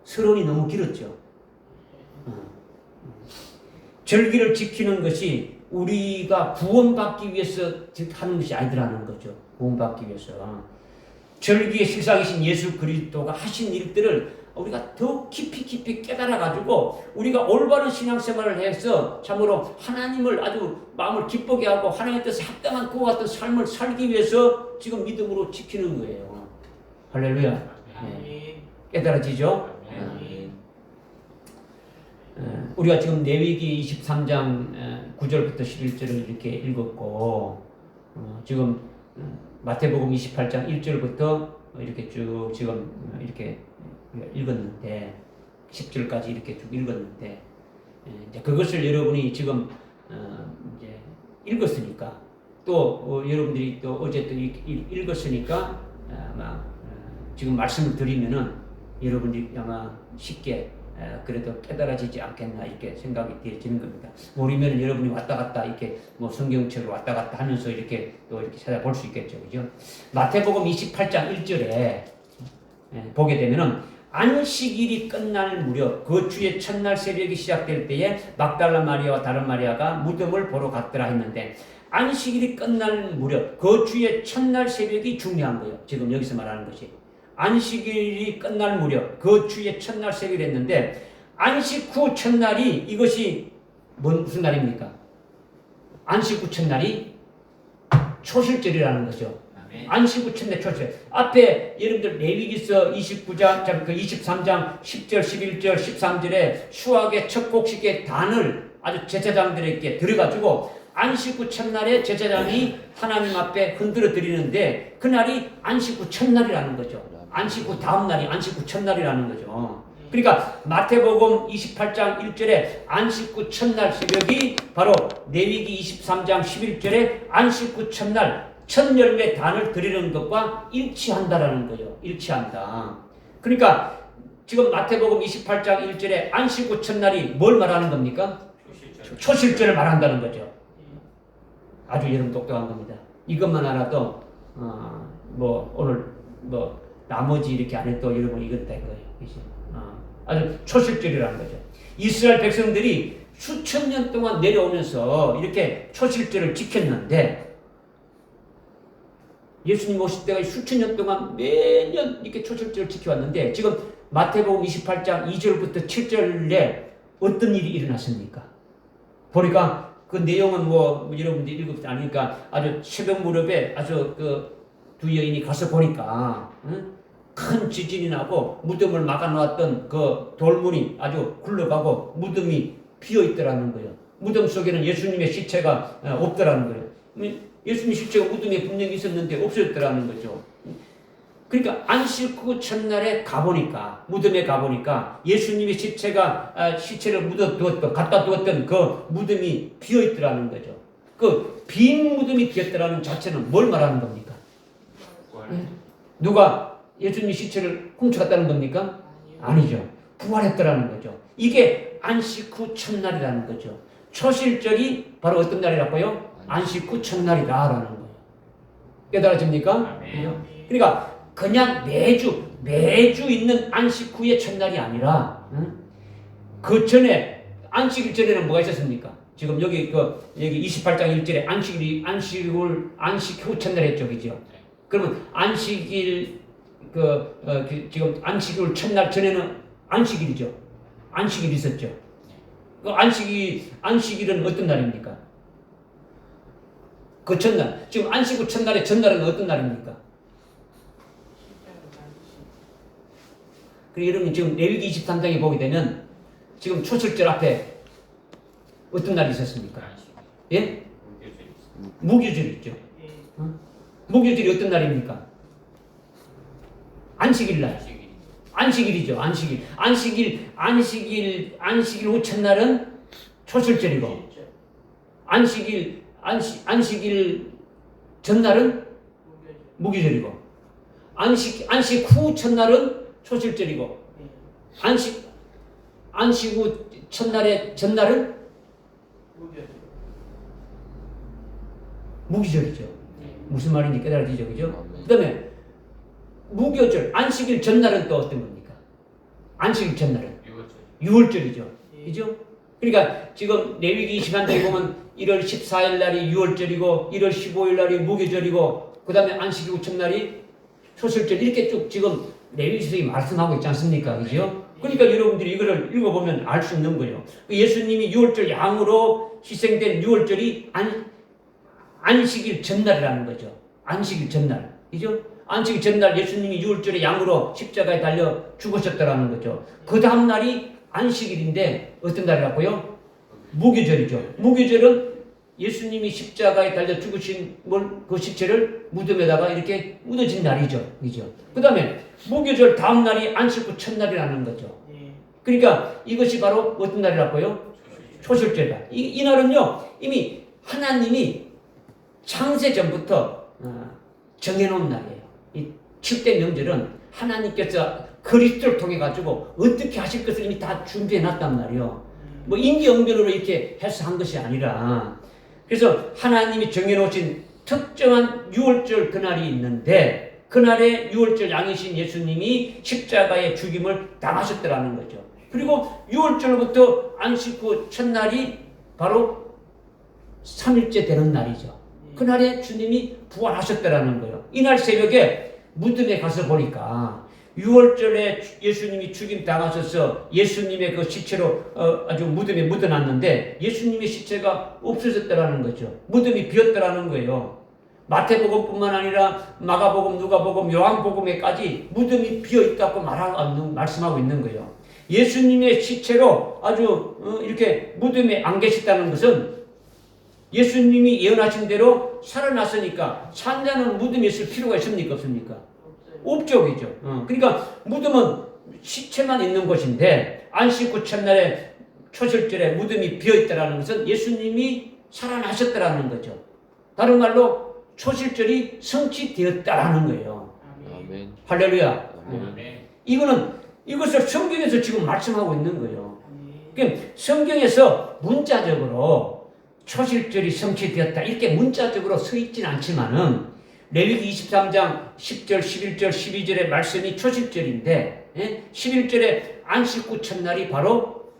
서론이 너무 길었죠. 절기를 지키는 것이 우리가 구원받기 위해서 하는 것이 아니라는 거죠. 구원받기 위해서. 절기의 실상이신 예수 그리스도가 하신 일들을 우리가 더 깊이 깨달아가지고 우리가 올바른 신앙생활을 해서 참으로 하나님을 아주 마음을 기쁘게 하고 하나님의 뜻에 합당한 그와 같은 삶을 살기 위해서 지금 믿음으로 지키는 거예요. 할렐루야. 네. 깨달아지죠? 우리가 지금 레위기 23장 9절부터 11절을 이렇게 읽었고 지금 마태복음 28장 1절부터 이렇게 쭉 지금 이렇게 읽었는데 10절까지 이렇게 쭉 읽었는데 이제 그것을 여러분이 지금 이제 읽었으니까 또 여러분들이 또 어제 또 읽었으니까 아마 지금 말씀을 드리면은 여러분들이 아마 쉽게 그래도 깨달아지지 않겠나 이렇게 생각이 되어지는 겁니다. 모르면 여러분이 왔다 갔다 이렇게 뭐 성경책을 왔다 갔다 하면서 이렇게 또 이렇게 찾아볼 수 있겠죠, 그죠? 마태복음 28장 1절에 보게 되면은 안식일이 끝날 무렵 그 주의 첫날 새벽이 시작될 때에 막달라 마리아와 다른 마리아가 무덤을 보러 갔더라 했는데 안식일이 끝날 무렵 그 주의 첫날 새벽이 중요한 거예요. 지금 여기서 말하는 것이. 안식일이 끝날 무렵 그 주의 첫날 새벽이 했는데 안식 후 첫날이 이것이 무슨 날입니까? 안식 후 첫날이 초실절이라는 거죠. 안식 후 첫날 초실. 앞에 여러분들 레위기서 29장, 그 23장 10절, 11절, 13절에 수학의 첫 곡식의 단을 아주 제사장들에게 들어가지고 안식 후 첫날에 제사장이 하나님 앞에 흔들어 드리는데 그날이 안식 후 첫날이라는 거죠. 안식 후 다음 날이 안식 후 첫날이라는 거죠. 그러니까 마태복음 28장 1절에 안식 후 첫날 새벽이 바로 레위기 23장 11절에 안식 후 첫날 첫 열매 단을 드리는 것과 일치한다라는 거예요. 일치한다. 그러니까 지금 마태복음 28장 1절에 안식 후 첫날이 뭘 말하는 겁니까? 초실절을 말한다는 거죠. 아주 여러분 똑똑한 겁니다. 이것만 알아도 뭐 오늘 뭐 나머지 이렇게 안 해도 여러분 이겼다 이거예요. 아주 초실절이라는 거죠. 이스라엘 백성들이 수천 년 동안 내려오면서 이렇게 초실절을 지켰는데 예수님 오실 때가 수천 년 동안 매년 이렇게 초실절을 지켜왔는데 지금 마태복음 28장 2절부터 7절에 어떤 일이 일어났습니까? 보니까 그 내용은 뭐 여러분들이 읽어보지 않으니까 아주 새벽 무렵에 아주 그 두 여인이 가서 보니까 큰 지진이 나고 무덤을 막아놓았던 그 돌문이 아주 굴러가고 무덤이 비어있더라는 거예요. 무덤 속에는 예수님의 시체가 없더라는 거예요. 예수님 시체가 무덤에 분명히 있었는데 없어졌더라는 거죠. 그러니까 안식 후 첫날에 가보니까 무덤에 가보니까 예수님의 시체를 갖다 두었던 그 무덤이 비어있더라는 거죠. 그 빈 무덤이 비었더라는 자체는 뭘 말하는 겁니까? 누가 예수님 시체를 훔쳐갔다는 겁니까? 아니죠. 부활했더라는 거죠. 이게 안식 후 첫날이라는 거죠. 초실절이 바로 어떤 날이라고요? 안식 후 첫날이다라는 거예요. 깨달아집니까? 그러니까 그냥 매주 있는 안식 후의 첫날이 아니라 그 전에 안식일 전에는 뭐가 있었습니까? 지금 여기 28장 1절에 안식 후 첫날 했죠, 그죠? 그러면 안식일 지금 안식일 첫날 전에는 안식일이죠. 안식일 있었죠. 그 안식일은 어떤 날입니까? 그 첫날. 지금 안식 후 첫날의 전날은 어떤 날입니까? 그리고 여러분 지금 레위기 23장에 보게 되면 지금 초실절 앞에 어떤 날이 있었습니까? 예? 무교절 있죠. 무교절이 어떤 날입니까? 안식일 날. 안식일이죠. 안식일 후 첫날은 초실절이고 안식일 전날은 무교절이고 안식 후 첫날은 초실절이고 안식 후 첫날의 전날은 무교절이죠. 무슨 말인지 깨달아지죠, 그죠? 그다음에 무교절 안식일 전날은 또 어떤 겁니까? 안식일 전날은 유월절이죠, 그죠? 그러니까 지금 레위기 23장에 보면 1월 14일 날이 유월절이고 1월 15일 날이 무교절이고 그다음에 안식일 후 첫날이 초실절 이렇게 쭉 지금 레위기서에 말씀하고 있지 않습니까? 그죠? 그러니까 여러분들이 이거를 읽어보면 알 수 있는 거예요. 예수님이 유월절 양으로 희생된 유월절이 안식일 전날이라는 거죠. 안식일 전날. 그죠? 안식일 전날 예수님이 유월절에 양으로 십자가에 달려 죽으셨다라는 거죠. 그 다음 날이 안식일인데 어떤 날이라고요? 무교절이죠. 무교절은 예수님이 십자가에 달려 죽으신 그 시체를 무덤에다가 이렇게 묻어진 날이죠. 그죠? 그 다음에 무교절 다음 날이 안식 후 첫날이라는 거죠. 그러니까 이것이 바로 어떤 날이라고요? 초실절이다. 이 날은요, 이미 하나님이 창세 전부터 정해놓은 날이에요. 이 7대 명절은 하나님께서 그리스도를 통해 가지고 어떻게 하실 것을 이미 다 준비해놨단 말이에요. 뭐 임기응변으로 이렇게 해서 한 것이 아니라 그래서 하나님이 정해놓으신 특정한 유월절 그날이 있는데 그날에 유월절 양이신 예수님이 십자가의 죽임을 당하셨더라는 거죠. 그리고 유월절부터 안식 후 첫날이 바로 3일째 되는 날이죠. 그날에 주님이 부활하셨더라는 거예요. 이날 새벽에 무덤에 가서 보니까 6월절에 예수님이 죽임 당하셔서 예수님의 그 시체로 아주 무덤에 묻어놨는데 예수님의 시체가 없어졌다라는 거죠. 무덤이 비었다라는 거예요. 마태복음뿐만 아니라 마가복음, 누가복음, 요한복음에까지 무덤이 비어 있다고 말씀하고 있는 거예요. 예수님의 시체로 아주 이렇게 무덤에 안 계셨다는 것은 예수님이 예언하신 대로 살아났으니까 산자는 무덤에 있을 필요가 있습니까? 없습니까? 없죠. 그죠? 그러니까 무덤은 시체만 있는 곳인데 안식 후 첫날에 초실절에 무덤이 비어있다는 것은 예수님이 살아나셨다는 거죠. 다른 말로 초실절이 성취되었다라는 거예요. 아멘. 할렐루야. 아멘. 이것을 성경에서 지금 말씀하고 있는 거예요. 그러니까 성경에서 문자적으로 초실절이 성취되었다 이렇게 문자적으로 서 있지는 않지만은 레위기 23장 10절, 11절, 12절의 말씀이 초실절인데 11절에 안식 후 첫날이 바로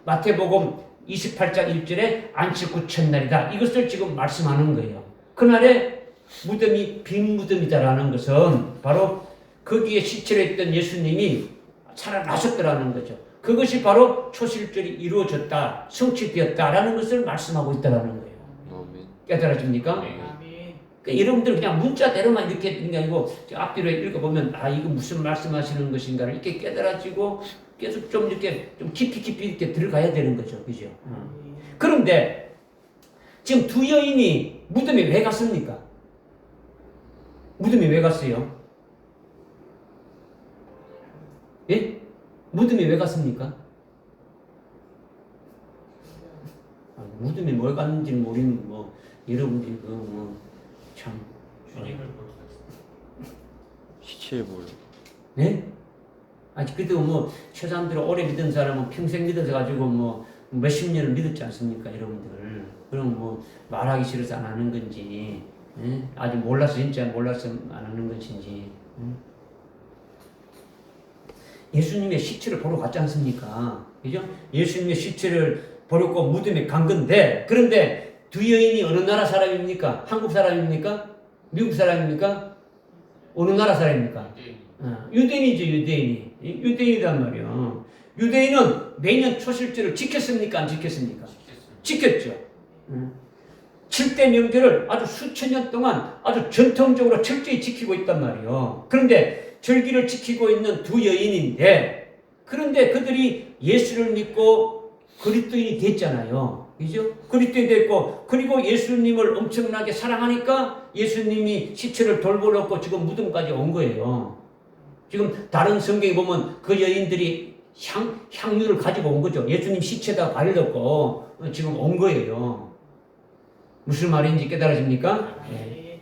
마태복음 28장 1절에 안식 후 첫날이다. 이것을 지금 말씀하는 거예요. 그날에 무덤이 빈 무덤이다라는 것은 바로 거기에 시체로 있던 예수님이 살아나셨다라는 거죠. 그것이 바로 초실절이 이루어졌다, 성취되었다라는 것을 말씀하고 있다라는 거예요. 깨달아집니까? 그러니까 여러분들 그냥 문자대로만 이렇게 있는 게 아니고 앞뒤로 읽어보면 이거 무슨 말씀하시는 것인가를 이렇게 깨달아지고 계속 좀 이렇게 좀 깊이 이렇게 들어가야 되는 거죠. 그죠? 그런데 지금 두 여인이 무덤에 왜 갔습니까? 무덤에 왜 갔어요? 예? 무덤에 왜 갔습니까? 무덤에 뭘 갔는지는 모르는 여러분들이 참 주님을 보러 시체에 보여. 네? 그래도 최소한대로 오래 믿은 사람은 평생 믿어서 가지고 몇십 년을 믿었지 않습니까, 여러분들? 그럼 말하기 싫어서 안 하는 건지, 아직 진짜 몰라서 안 하는 것인지. 예수님의 시체를 보러 갔지 않습니까? 그죠? 예수님의 시체를 보려고 무덤에 간 건데, 그런데 두 여인이 어느 나라 사람입니까? 한국 사람입니까? 미국 사람입니까? 어느 나라 사람입니까? 유대인이죠, 유대인이. 유대인이란 말이야. 유대인은 매년 초실절을 지켰습니까? 안 지켰습니까? 지켰죠. 7대 명절을 아주 수천 년 동안 아주 전통적으로 철저히 지키고 있단 말이에요. 그런데 절기를 지키고 있는 두 여인인데, 그런데 그들이 예수를 믿고 그리스도인이 됐잖아요. 그죠? 그리스도인이 됐고, 그리고 예수님을 엄청나게 사랑하니까 예수님이 시체를 돌보려고 지금 무덤까지 온 거예요. 지금 다른 성경에 보면 그 여인들이 향유를 가지고 온 거죠. 예수님 시체에다 바르려고 지금 온 거예요. 무슨 말인지 깨달아집니까? 네.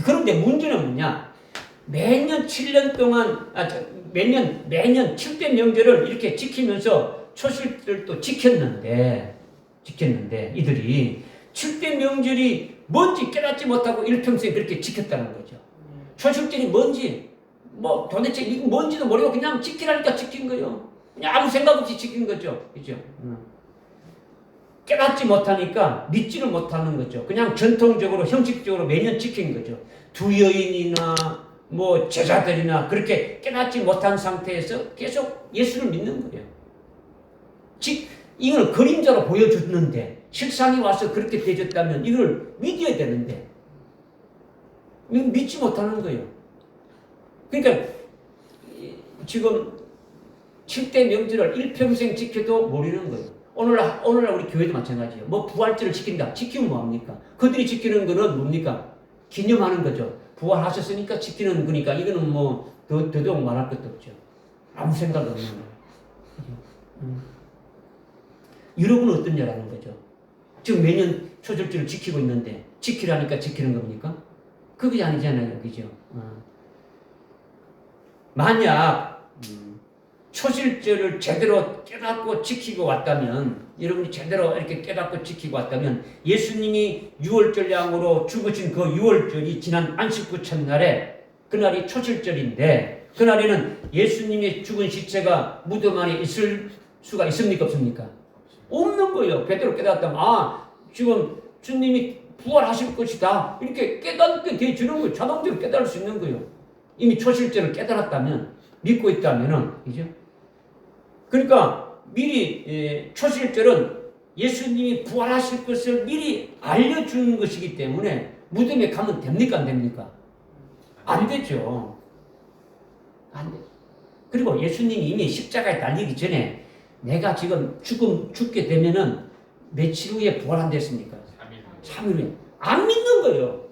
그런데 문제는 뭐냐? 매년 7년 동안, 매년 7대 명절을 이렇게 지키면서 초실절도 지켰는데, 이들이 7대 명절이 뭔지 깨닫지 못하고 일평생 그렇게 지켰다는 거죠. 초실절이 뭔지, 도대체 이거 뭔지도 모르고 그냥 지키라니까 지킨 거예요. 그냥 아무 생각 없이 지킨 거죠. 그죠? 깨닫지 못하니까 믿지를 못하는 거죠. 그냥 전통적으로, 형식적으로 매년 지킨 거죠. 두 여인이나 제자들이나 그렇게 깨닫지 못한 상태에서 계속 예수를 믿는 거예요. 이걸 그림자로 보여줬는데 실상이 와서 그렇게 되어졌다면 이걸 믿어야 되는데 믿지 못하는 거예요. 그러니까 지금 7대 명절을 일평생 지켜도 모르는 거예요. 오늘날 우리 교회도 마찬가지예요. 부활절을 지킨다. 지키면 뭐합니까? 그들이 지키는 거는 뭡니까? 기념하는 거죠. 부활하셨으니까 지키는 거니까 이거는 더더욱 말할 것도 없죠. 아무 생각 없는 거예요. 여러분은 어떠냐라는 거죠. 지금 매년 초절절을 지키고 있는데 지키라니까 지키는 겁니까? 그게 아니잖아요. 그죠? 만약 초실절을 제대로 깨닫고 지키고 왔다면, 여러분이 제대로 이렇게 깨닫고 지키고 왔다면 예수님이 6월절 양으로 죽으신 그 6월절이 지난 안식 후 첫날에, 그날이 초실절인데 그날에는 예수님의 죽은 시체가 무덤 안에 있을 수가 있습니까? 없습니까? 없는 거예요. 제대로 깨닫다면 지금 주님이 부활하실 것이다 이렇게 깨닫게 되어주는 거예요. 자동적으로 깨달을 수 있는 거예요. 이미 초실제를 깨달았다면, 믿고 있다면은, 그죠? 그러니까 미리 초실절은 예수님이 부활하실 것을 미리 알려주는 것이기 때문에 무덤에 가면 됩니까? 안 됩니까? 안 되죠. 안 돼. 그리고 예수님이 이미 십자가에 달리기 전에 내가 지금 죽게 되면은 며칠 후에 부활한다 했습니까? 3일 후에. 안 믿는 거예요.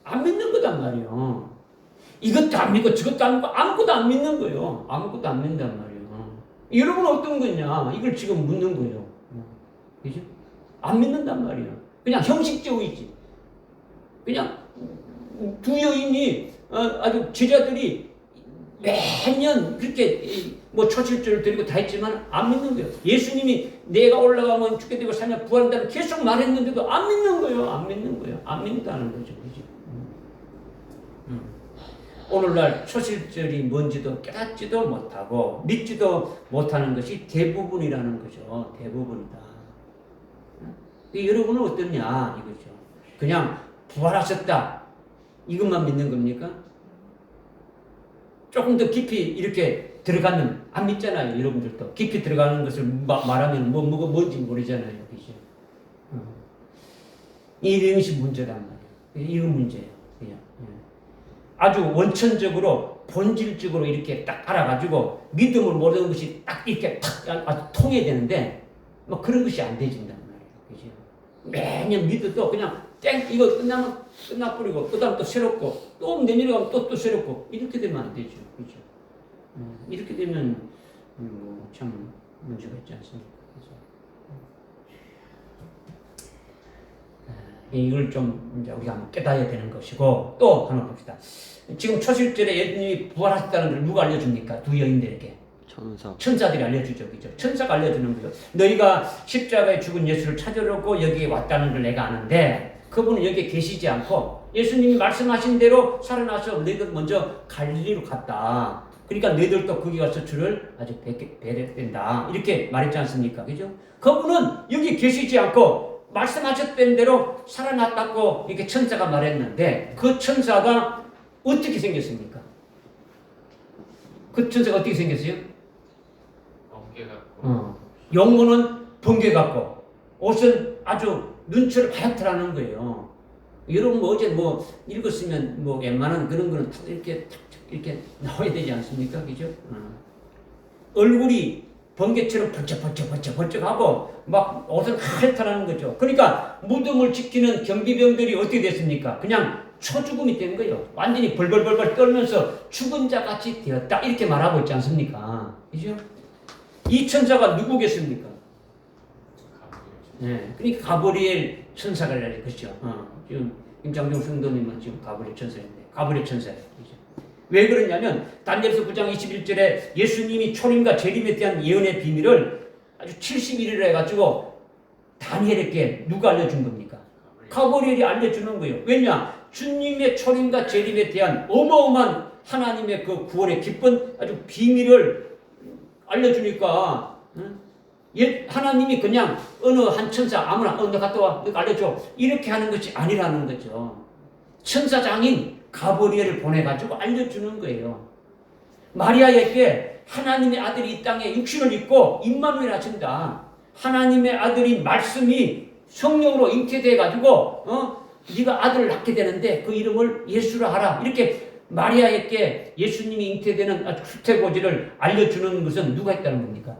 안 믿는 거단 말이에요. 이것도 안 믿고 저것도 안 믿고 아무것도 안 믿는 거예요. 아무것도 안 믿는단 말이에요. 여러분은 어떤 거냐? 이걸 지금 묻는 거예요. 그죠? 안 믿는단 말이에요. 그냥 형식적이지. 그냥 두 여인이 아주 제자들이 매년 그렇게 뭐 초실절을 드리고 다 했지만 안 믿는 거예요. 예수님이 내가 올라가면 죽게 되고 살면 부활한다는 계속 말했는데도 안 믿는 거예요. 안 믿는 거예요. 안 믿는다는 거죠. 그죠? 오늘날 초실절이 뭔지도 깨닫지도 못하고 믿지도 못하는 것이 대부분이라는 거죠. 대부분이다. 여러분은 어떠냐 이거죠. 그냥 부활하셨다 이것만 믿는 겁니까? 조금 더 깊이 이렇게 들어가면 안 믿잖아요. 여러분들도 깊이 들어가는 것을 말하면 뭔지 모르잖아요. 그죠? 이것이 문제란 말이에요. 이거 문제예요. 그냥. 아주 원천적으로 본질적으로 이렇게 딱 알아가지고 믿음을 모르는 것이 딱 이렇게 탁 아주 통해야 되는데 뭐 그런 것이 안 되진단 말이에요. 그죠? 매년 믿어도 그냥 땡 이거 끝나면 끝나버리고 그다음 또 새롭고 또 내년에 가면 또 새롭고 이렇게 되면 안 되죠. 그죠? 이렇게 되면 참 문제가 있지 않습니까? 그죠? 이걸 좀 이제 우리가 한번 깨달아야 되는 것이고 또 하나 봅시다. 지금 초실절에 예수님이 부활하셨다는 걸 누가 알려줍니까? 두 여인들에게. 천사들이 알려주죠. 그죠? 천사가 알려주는 거죠. 너희가 십자가에 죽은 예수를 찾으려고 여기에 왔다는 걸 내가 아는데 그분은 여기에 계시지 않고 예수님이 말씀하신 대로 살아나서 너희들 먼저 갈릴리로 갔다. 그러니까 너희들도 거기 가서 주를 아주 뵈야 된다. 이렇게 말했지 않습니까? 그죠? 그분은 여기 계시지 않고 말씀하셨던 대로 살아났다고 이렇게 천사가 말했는데 그 천사가 어떻게 생겼습니까? 그 천사가 어떻게 생겼어요? 번개 같고 용모는 번개 같고 옷은 아주 눈초를 하얗더라는 거예요. 여러분 어제 읽었으면 웬만한 그런 거는 이렇게 나와야 되지 않습니까? 그죠? 얼굴이 번개처럼 번쩍하고 막 옷은 하얗다는 거죠. 그러니까 무덤을 지키는 경비병들이 어떻게 됐습니까? 그냥 초죽음이 된 거예요. 완전히 벌벌벌벌 떨면서 죽은 자 같이 되었다. 이렇게 말하고 있지 않습니까? 그죠? 이 천사가 누구겠습니까? 네, 그러니까 가브리엘 천사가 아니라 그렇죠. 지금 임장종 성도님은 지금 가브리엘 천사인데 가브리엘 천사예요. 그렇죠? 왜 그러냐면 다니엘서 9장 21절에 예수님이 초림과 재림에 대한 예언의 비밀을 아주 70일이라 해가지고 다니엘에게 누가 알려준 겁니까? 가브리엘이 알려주는 거예요. 왜냐? 주님의 초림과 재림에 대한 어마어마한 하나님의 그 구원의 기쁜 아주 비밀을 알려주니까 하나님이 그냥 어느 한 천사 아무나 너 갔다 와 너 알려줘 이렇게 하는 것이 아니라는 거죠. 천사장인 가브리엘을 보내가지고 알려주는 거예요. 마리아에게 하나님의 아들이 이 땅에 육신을 입고 임마누엘 하신다. 하나님의 아들이 말씀이 성령으로 잉태돼가지고 네가 아들을 낳게 되는데 그 이름을 예수라 하라. 이렇게 마리아에게 예수님이 잉태되는 수태고지를 알려주는 것은 누가 했다는 겁니까?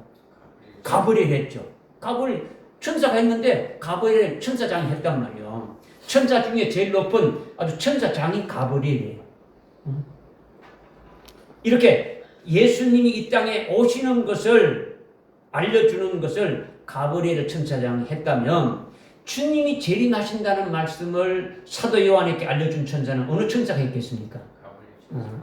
가브리엘 했죠. 가브리엘 천사가 했는데 가브리엘 천사장이 했단 말이에요. 천사 중에 제일 높은 아주 천사장인 가브리엘이에요. 이렇게 예수님이 이 땅에 오시는 것을 알려주는 것을 가브리엘 천사장이 했다면 주님이 재림하신다는 말씀을 사도 요한에게 알려준 천사는 어느 천사가 있겠습니까?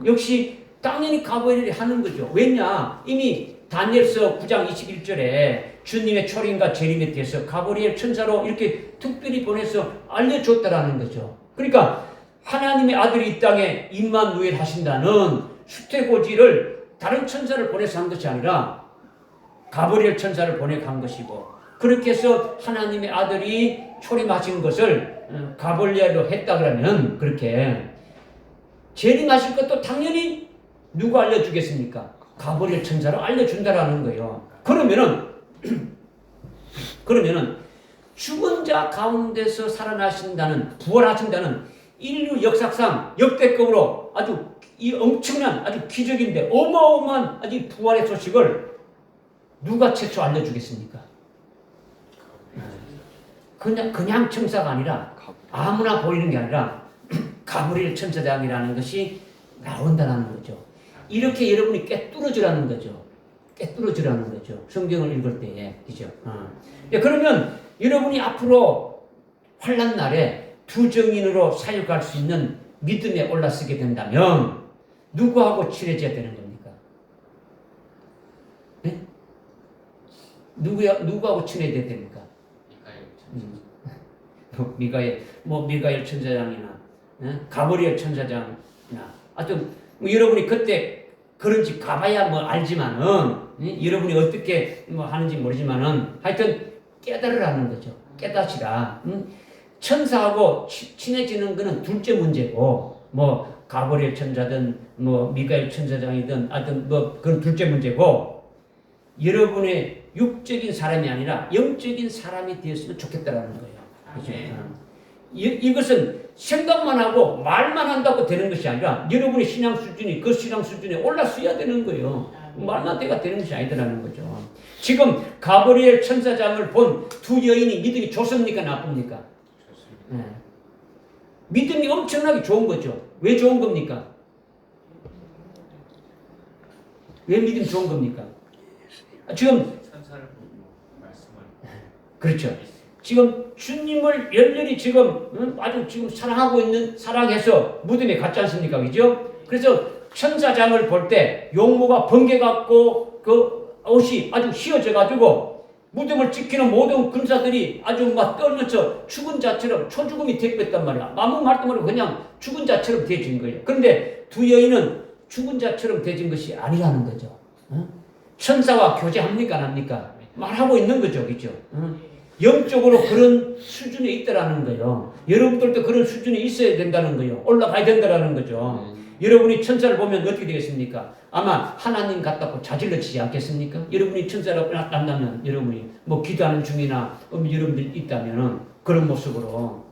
역시 당연히 가브리엘이 하는 거죠. 왜냐? 이미 다니엘서 9장 21절에 주님의 초림과 재림에 대해서 가브리엘 천사로 이렇게 특별히 보내서 알려줬다라는 거죠. 그러니까 하나님의 아들이 이 땅에 임마누엘 하신다는 수태고지를 다른 천사를 보내서 한 것이 아니라 가브리엘 천사를 보내서 한 것이고 그렇게 해서 하나님의 아들이 초림하신 것을 가브리엘로 했다 그러면 그렇게 재림하실 것도 당연히 누가 알려주겠습니까? 가브리엘 천사로 알려준다라는 거예요. 그러면은 죽은 자 가운데서 살아나신다는, 부활하신다는 인류 역사상 역대급으로 아주 이 엄청난 아주 기적인데 어마어마한 아주 부활의 소식을 누가 최초 알려주겠습니까? 그냥 천사가 아니라 아무나 보이는 게 아니라 가브리엘 천사장이라는 것이 나온다는 거죠. 이렇게 여러분이 꿰뚫어주라는 거죠. 꿰뚫어주라는 거죠. 성경을 읽을 때에. 그죠? 그러면 여러분이 앞으로 환난 날에 두 증인으로 사역할 수 있는 믿음에 올라서게 된다면 누구하고 친해져야 되는 겁니까? 네? 누구하고 친해져야 됩니까? 미가엘 천사장이나 가브리엘 천사장이나 하여튼 여러분이 그때 그런지 가봐야 알지만은 여러분이 어떻게 하는지 모르지만은 하여튼 깨달으라는 거죠. 깨닫시라. 천사하고 친해지는 거는 둘째 문제고 가브리엘 천사든 미가엘 천사장이든 하여튼 그건 둘째 문제고 여러분의 육적인 사람이 아니라 영적인 사람이 되었으면 좋겠다라는 거예요. 그렇죠? 이것은 생각만 하고 말만 한다고 되는 것이 아니라 여러분의 신앙 수준이 그 신앙 수준에 올라서야 되는 거예요. 말만 때가 되는 것이 아니더라는 거죠. 지금 가브리엘 천사장을 본 두 여인이 믿음이 좋습니까? 나쁩니까? 네. 믿음이 엄청나게 좋은 거죠. 왜 좋은 겁니까? 왜 믿음이 좋은 겁니까? 지금 천사를 보고 말씀을 그렇죠. 지금 주님을 열렬히 지금 아주 지금 사랑해서 무덤에 갔지 않습니까? 그죠? 그래서 천사장을 볼 때 용모가 번개갖고 그 옷이 아주 휘어져가지고 무덤을 지키는 모든 군사들이 아주 막 떨면서 죽은 자처럼 초죽음이 되었단 말이야. 아무 말도 모르고 그냥 죽은 자처럼 되어진 거예요. 그런데 두 여인은 죽은 자처럼 되어진 것이 아니라는 거죠. 천사와 교제합니까? 안 합니까? 말하고 있는 거죠. 그죠? 영적으로 그런 수준에 있다라는 거예요. 여러분들도 그런 수준에 있어야 된다는 거예요. 올라가야 된다라는 거죠. 여러분이 천사를 보면 어떻게 되겠습니까? 아마 하나님 같다고 자질러지지 않겠습니까? 여러분이 천사라고 만나면 여러분이 기도하는 중이나 여러분들 있다면 그런 모습으로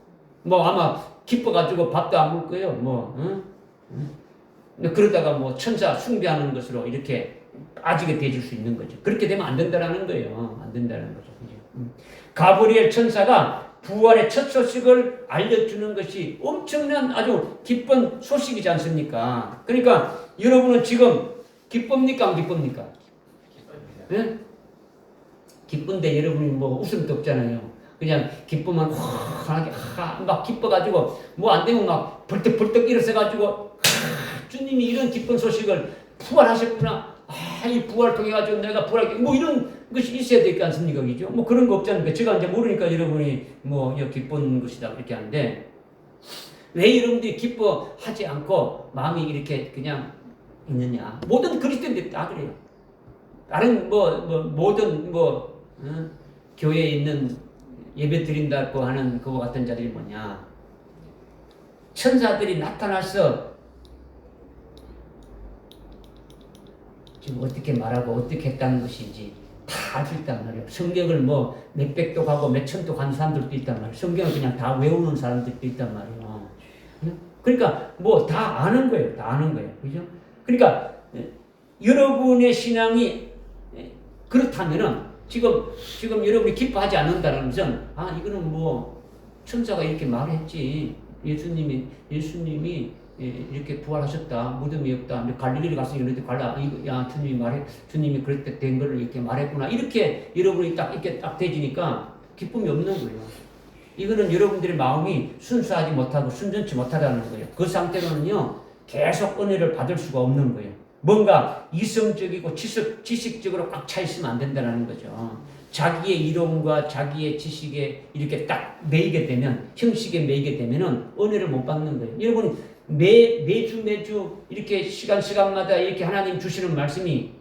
아마 기뻐가지고 밥도 안 먹을 거예요. 그러다가 천사 숭배하는 것으로 이렇게 빠지게 되줄 수 있는 거죠. 그렇게 되면 안 된다라는 거예요. 안 된다는 거죠. 가브리엘 천사가 부활의 첫 소식을 알려주는 것이 엄청난 아주 기쁜 소식이지 않습니까? 그러니까 여러분은 지금 기쁩니까? 안 기쁩니까? 네? 기쁜데 여러분이 웃음도 없잖아요. 그냥 기쁘면 환하게 막 기뻐가지고 안 되면 막 벌떡벌떡 일어서가지고 주님이 이런 기쁜 소식을 부활하셨구나. 이 부활 통해가지고 내가 부활하게 이런 것이 있어야 되지 않습니까? 그죠? 그런 거 없잖아요. 제가 이제 모르니까 여러분이 기쁜 것이다 이렇게 하는데 왜 여러분들이 기뻐하지 않고 마음이 이렇게 그냥 있느냐? 모든 그리스도인들이 다 그래요. 다른 모든 교회에 있는 예배 드린다고 하는 그와 같은 자들이 뭐냐? 천사들이 나타나서 지금 어떻게 말하고 어떻게 했다는 것인지 다 알 수 있단 말이에요. 성경을 몇백도 가고 몇천도 간 사람들도 있단 말이에요. 성경을 그냥 다 외우는 사람들도 있단 말이에요. 그러니까 다 아는 거예요. 다 아는 거예요. 그죠? 그러니까 여러분의 신앙이 그렇다면은 지금 여러분이 기뻐하지 않는다는 것은 이거는 천사가 이렇게 말했지. 예수님이 이렇게 부활하셨다. 무덤이 없다. 갈릴리를 가서 이런데 주님이 그럴 때 된 거를 이렇게 말했구나. 이렇게 여러분이 이렇게 되지니까 기쁨이 없는 거예요. 이거는 여러분들의 마음이 순수하지 못하고 순전치 못하다는 거예요. 그 상태로는요, 계속 은혜를 받을 수가 없는 거예요. 뭔가 이성적이고 지식적으로 꽉 차 있으면 안 된다는 거죠. 자기의 이론과 자기의 지식에 이렇게 딱 매이게 되면, 형식에 매이게 되면은 은혜를 못 받는 거예요. 여러분, 매주 이렇게 시간마다 이렇게 하나님 주시는 말씀이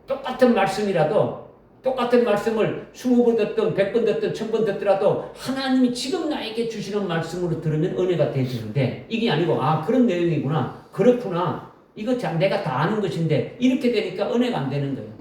똑같은 말씀이라도 똑같은 말씀을 20번 듣든 100번 듣든 1000번 듣더라도 하나님이 지금 나에게 주시는 말씀으로 들으면 은혜가 되지는데 이게 아니고 그런 내용이구나 그렇구나 이거 참 내가 다 아는 것인데 이렇게 되니까 은혜가 안 되는 거예요.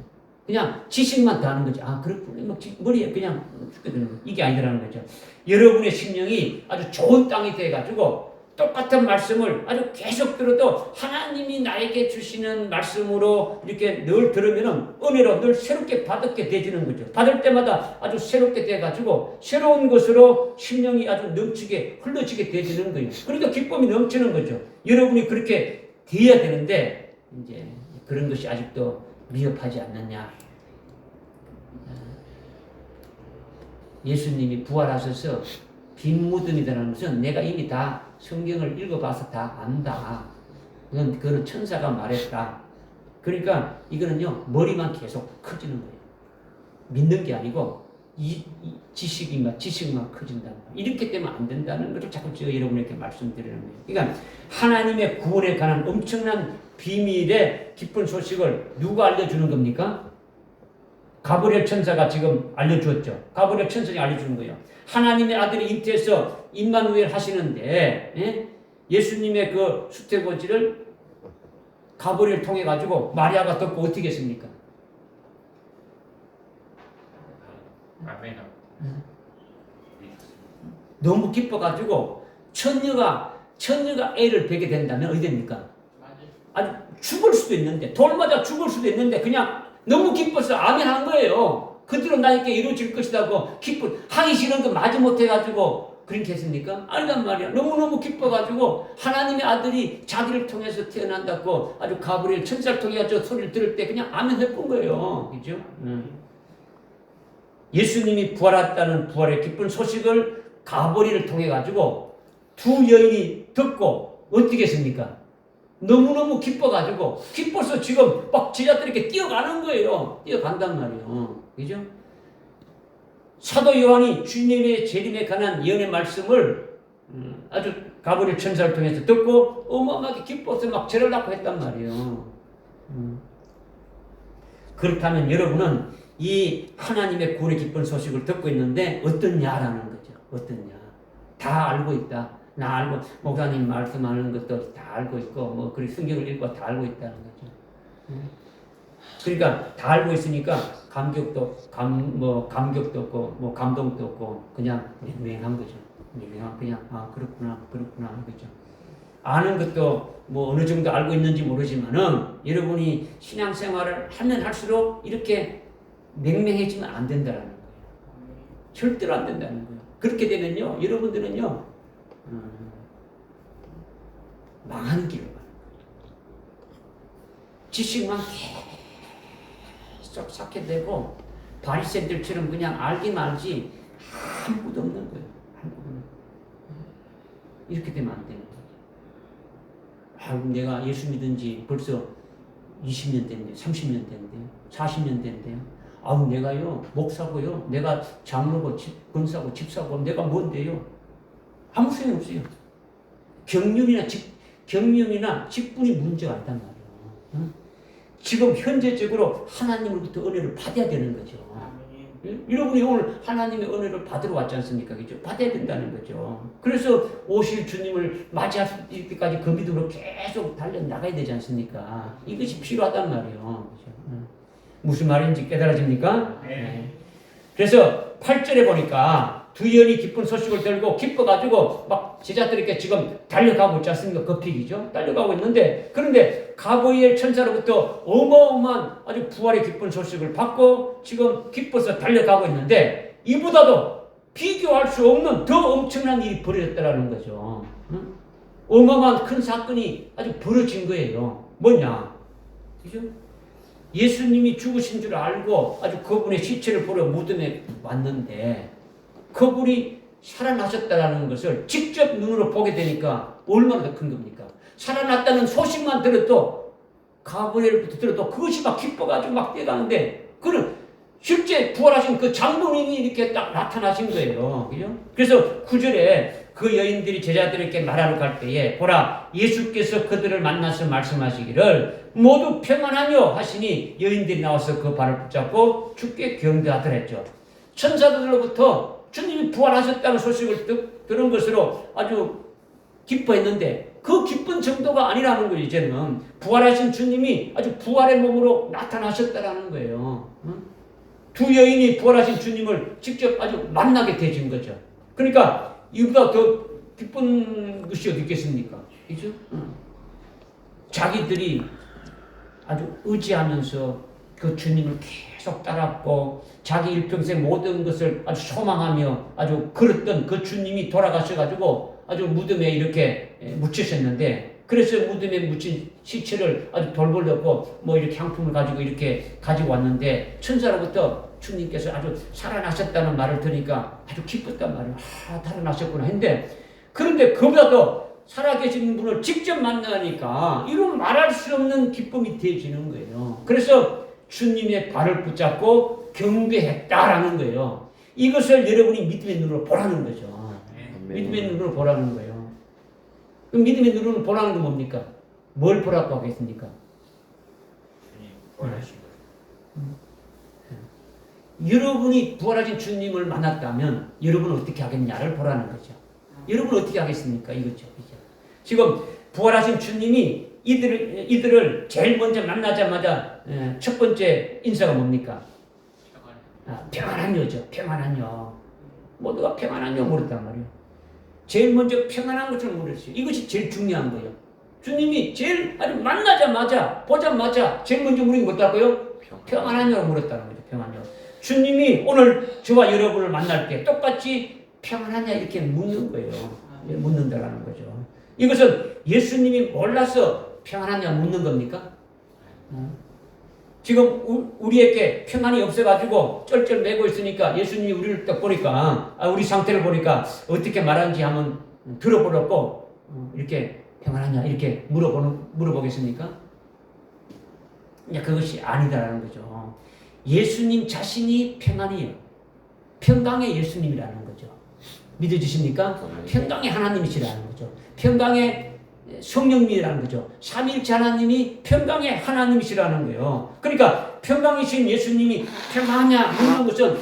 그냥 지식만 다 아는 거지. 아 그렇구나. 막 머리에 그냥 죽게 되는 거예요. 이게 아니라는 거죠. 여러분의 심령이 아주 좋은 땅이 돼가지고 똑같은 말씀을 아주 계속 들어도 하나님이 나에게 주시는 말씀으로 이렇게 늘 들으면은 은혜로 늘 새롭게 받게 되지는 거죠. 받을 때마다 아주 새롭게 돼가지고 새로운 것으로 심령이 아주 넘치게 흘러지게 되지는 거예요. 그러니까 기쁨이 넘치는 거죠. 여러분이 그렇게 돼야 되는데 이제 그런 것이 아직도 미흡하지 않느냐. 예수님이 부활하셔서 빈 무덤이라는 것은 내가 이미 다 성경을 읽어봐서 다 안다. 그거는 천사가 말했다. 그러니까 이거는요 머리만 계속 커지는 거예요. 믿는 게 아니고 지식만 커진다. 이렇게 되면 안 된다는 것을 자꾸 제가 여러분에게 말씀드리는 거예요. 그러니까 하나님의 구원에 관한 엄청난 비밀의 깊은 소식을 누가 알려주는 겁니까? 가브리엘 천사가 지금 알려주었죠. 가브리엘 천사가 알려주는 거예요. 하나님의 아들이 잉태해서 임마누엘 하시는데 예수님의 그 수태고지를 가브리엘 통해 가지고 마리아가 듣고 어떻게 했습니까? 아멘. 너무 기뻐가지고 천녀가 애를 베게 된다면 어디 됩니까? 아주 죽을 수도 있는데 돌 맞아 죽을 수도 있는데 그냥 너무 기뻐서 아멘 한 거예요. 그대로 나에게 이루어질 것이라고 하기 싫은 거 마지 못해가지고 그렇게 했습니까? 아니란 말이야. 너무너무 기뻐가지고 하나님의 아들이 자기를 통해서 태어난다고 아주 가브리엘 천사를 통해 저 소리를 들을 때 그냥 아멘 해본 거예요. 그죠? 예수님이 부활했다는 부활의 기쁜 소식을 가브리엘을 통해 가지고 두 여인이 듣고 어떻게 했습니까? 너무너무 기뻐가지고 기뻐서 지금 막 제자들이 이렇게 뛰어가는 거예요. 뛰어간단 말이에요. 그죠? 사도 요한이 주님의 재림에 관한 예언의 말씀을 아주 가브리엘 천사를 통해서 듣고 어마어마하게 기뻐서 막 절을 낳고 했단 말이에요. 그렇다면 여러분은 이 하나님의 구원의 기쁜 소식을 듣고 있는데 어떠냐라는 거죠. 어떠냐. 다 알고 있다. 나 알고 목사님 말씀하는 것도 다 알고 있고 뭐 그리고 성경을 읽고 다 알고 있다는 거죠. 그러니까 다 알고 있으니까 감격도 없고 뭐 감동도 없고 그냥 맹맹한 거죠. 맹맹한 그냥 그렇구나 그죠. 아는 것도 뭐 어느 정도 알고 있는지 모르지만은 여러분이 신앙생활을 하면 할수록 이렇게 맹맹해지면 안 된다라는 거예요. 절대로 안 된다는 거예요. 그렇게 되면요 여러분들은요 망하는 길을 가는 거예요. 지식만 계속 쌓게 되고 바리새인들처럼 그냥 알기만 알지 아무것도 없는 거예요. 이렇게 되면 안 되는 거예요. 내가 예수 믿은 지 벌써 20년 됐는데 30년 됐는데 40년 됐는데요. 내가요 목사고요 내가 장로고 권사고 집사고 내가 뭔데요? 아무 소용 없어요. 경륜이나 직분이 문제가 아니단 말이에요. 지금 현재적으로 하나님으로부터 은혜를 받아야 되는 거죠. 여러분이 오늘 하나님의 은혜를 받으러 왔지 않습니까? 그죠? 받아야 된다는 거죠. 그래서 오실 주님을 맞이할 때까지 그 믿음으로 계속 달려나가야 되지 않습니까? 이것이 필요하단 말이에요. 그죠? 무슨 말인지 깨달아집니까? 네. 그래서 8절에 보니까 두 여인이 기쁜 소식을 들고 기뻐가지고 막 제자들에게 지금 달려가고 있지 않습니까? 급히기죠. 달려가고 있는데 그런데 가브리엘 천사로부터 어마어마한 아주 부활의 기쁜 소식을 받고 지금 기뻐서 달려가고 있는데 이보다도 비교할 수 없는 더 엄청난 일이 벌어졌다는 거죠. 어마어마한 큰 사건이 아주 벌어진 거예요. 뭐냐? 그죠? 예수님이 죽으신 줄 알고 아주 그분의 시체를 보러 무덤에 왔는데 그분이 살아나셨다는 것을 직접 눈으로 보게 되니까 얼마나 더 큰 겁니까? 살아났다는 소식만 들어도 가브리엘부터 들어도 그것이 막 기뻐가지고 막 뛰어가는데 그는 실제 부활하신 그 장로님이 이렇게 딱 나타나신 거예요. 그죠? 그래서 9절에 그 여인들이 제자들에게 말하러 갈 때에 보라 예수께서 그들을 만나서 말씀하시기를 모두 평안하며 하시니 여인들이 나와서 그 발을 붙잡고 주께 경배하더랬죠. 천사들로부터 주님이 부활하셨다는 소식을 들은 것으로 아주 기뻐했는데 그 기쁜 정도가 아니라는 거예요. 이제는 부활하신 주님이 아주 부활의 몸으로 나타나셨다라는 거예요. 두 여인이 부활하신 주님을 직접 아주 만나게 되신 거죠. 그러니까 이보다 더 기쁜 것이 어디 있겠습니까? 그죠? 자기들이 아주 의지하면서 그 주님을 계속 따랐고 자기 일평생 모든 것을 아주 소망하며 아주 걸었던 그 주님이 돌아가셔가지고 아주 무덤에 이렇게 묻히셨는데, 그래서 무덤에 묻힌 시체를 아주 돌볼 넣고 뭐 이렇게 향품을 가지고 이렇게 가지고 왔는데, 천사로부터 주님께서 아주 살아나셨다는 말을 들으니까 아주 기뻤단 말이에요. 살아나셨구나 했는데, 그런데 그보다도 살아계신 분을 직접 만나니까 이런 말할 수 없는 기쁨이 되어지는 거예요. 그래서 주님의 발을 붙잡고 경배했다라는 거예요. 이것을 여러분이 믿음의 눈으로 보라는 거죠. 믿음의 눈으로 보라는 거예요. 그럼 믿음의 눈으로 보라는 건 뭡니까? 뭘 보라고 하겠습니까? 주님 부활하신 것. 여러분이 부활하신 주님을 만났다면 여러분은 어떻게 하겠냐를 보라는 거죠. 여러분 어떻게 하겠습니까? 이거죠. 지금 부활하신 주님이 이들을 제일 먼저 만나자마자 첫 번째 인사가 뭡니까? 평안한 여죠. 평안한 여. 모두가 평안한 여 물었단 말이에요. 제일 먼저 평안한 것을 물었어요. 이것이 제일 중요한 거예요. 주님이 제일 아주 만나자마자 보자마자 제일 먼저 물은 게 뭐다고요? 평안한 여로 물었다는 거죠. 평안한 여. 주님이 오늘 저와 여러분을 만날 때 똑같이 평안하냐 이렇게 묻는 거예요. 묻는다라는 거죠. 이것은 예수님이 몰라서 평안하냐 묻는 겁니까? 지금 우리에게 평안이 없어가지고 쩔쩔매고 있으니까 예수님이 우리를 딱 보니까 우리 상태를 보니까 어떻게 말하는지 한번 들어보려고 이렇게 평안하냐 이렇게 물어보겠습니까? 그것이 아니다라는 거죠. 예수님 자신이 평안이에요. 평강의 예수님이라는 거죠. 믿어주십니까? 평강의 하나님이시라는 거죠. 평강의 성령님이라는 거죠. 삼위일체 하나님이 평강의 하나님이시라는 거예요. 그러니까 평강이신 예수님이 평안하냐 묻는 것은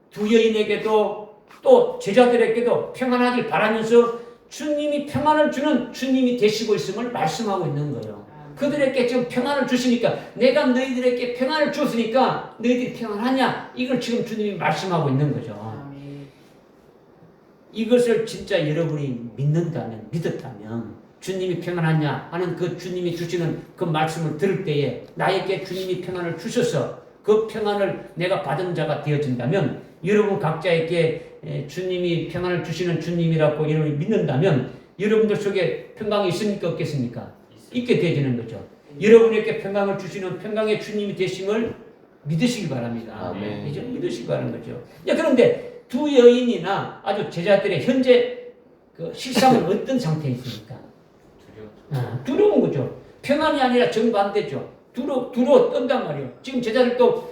두 여인에게도 또 제자들에게도 평안하길 바라면서 주님이 평안을 주는 주님이 되시고 있음을 말씀하고 있는 거예요. 그들에게 지금 평안을 주시니까, 내가 너희들에게 평안을 줬으니까 너희들이 평안하냐, 이걸 지금 주님이 말씀하고 있는 거죠. 이것을 진짜 여러분이 믿었다면 주님이 평안하냐 하는 그 주님이 주시는 그 말씀을 들을 때에 나에게 주님이 평안을 주셔서 그 평안을 내가 받은 자가 되어진다면, 여러분 각자에게 주님이 평안을 주시는 주님이라고 여러분이 믿는다면 여러분들 속에 평강이 있습니까? 없겠습니까? 있게 되어지는 거죠. 여러분에게 평강을 주시는 평강의 주님이 되심을 믿으시기 바랍니다. 이제 믿으시기 바라는 거죠. 그런데 두 여인이나 아주 제자들의 현재 그 실상은 어떤 상태에 있습니까? 두려운 거죠. 평안이 아니라 정반대죠. 두려워 떤단 말이에요. 지금 제자들도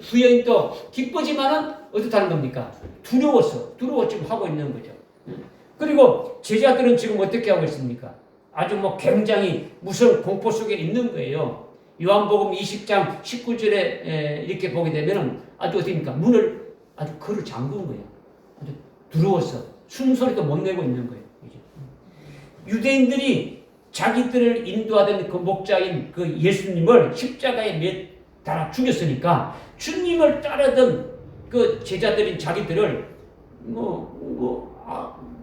두 여인도 기쁘지만은 어떻다는 겁니까? 두려워서 지금 하고 있는 거죠. 그리고 제자들은 지금 어떻게 하고 있습니까? 아주 굉장히 무서운 공포 속에 있는 거예요. 요한복음 20장 19절에 이렇게 보게 되면은 아주 어떻습니까? 문을 아주 걸어 잠근 거예요. 아주 두려워서 숨소리도 못 내고 있는 거예요. 유대인들이 자기들을 인도하던 그 목자인 그 예수님을 십자가에 달아 죽였으니까 주님을 따르던 그 제자들인 자기들을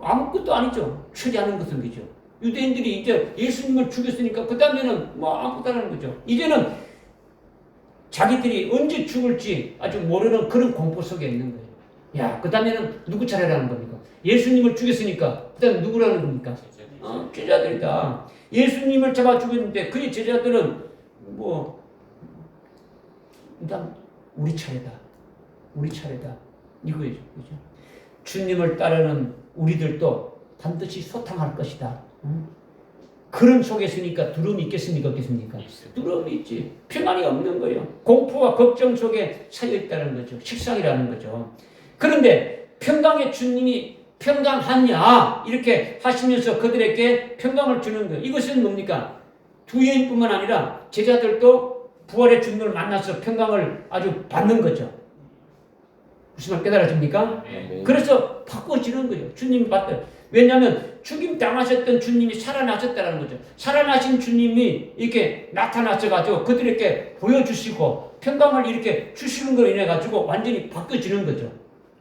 아무것도 아니죠. 처리하는 것은 그죠. 유대인들이 이제 예수님을 죽였으니까 그 다음에는 아무것도 안 하는 거죠. 이제는 자기들이 언제 죽을지 아주 모르는 그런 공포 속에 있는 거예요. 그 다음에는 누구 차례라는 겁니까? 예수님을 죽였으니까 그 다음에 누구라는 겁니까? 제자들이다. 예수님을 잡아 죽였는데 그의 제자들은 일단 우리 차례다 이거죠. 그죠? 주님을 따르는 우리들도 반드시 소탕할 것이다. 그런 속에 있으니까 두려움이 있겠습니까? 없겠습니까? 두려움이 있지. 평안이 없는 거예요. 공포와 걱정 속에 차여 있다는 거죠. 식상이라는 거죠. 그런데 평강의 주님이 평강하냐 이렇게 하시면서 그들에게 평강을 주는 거예요. 이것은 뭡니까? 두 여인뿐만 아니라 제자들도 부활의 주님을 만나서 평강을 아주 받는 거죠. 무슨 말 깨달아집니까? 그래서 바꿔지는 거예요. 주님 받들 왜냐하면 죽임 당하셨던 주님이 살아나셨다는 거죠. 살아나신 주님이 이렇게 나타나셔가지고 그들에게 보여주시고 평강을 이렇게 주시는 걸로 인해 가지고 완전히 바뀌어지는 거죠.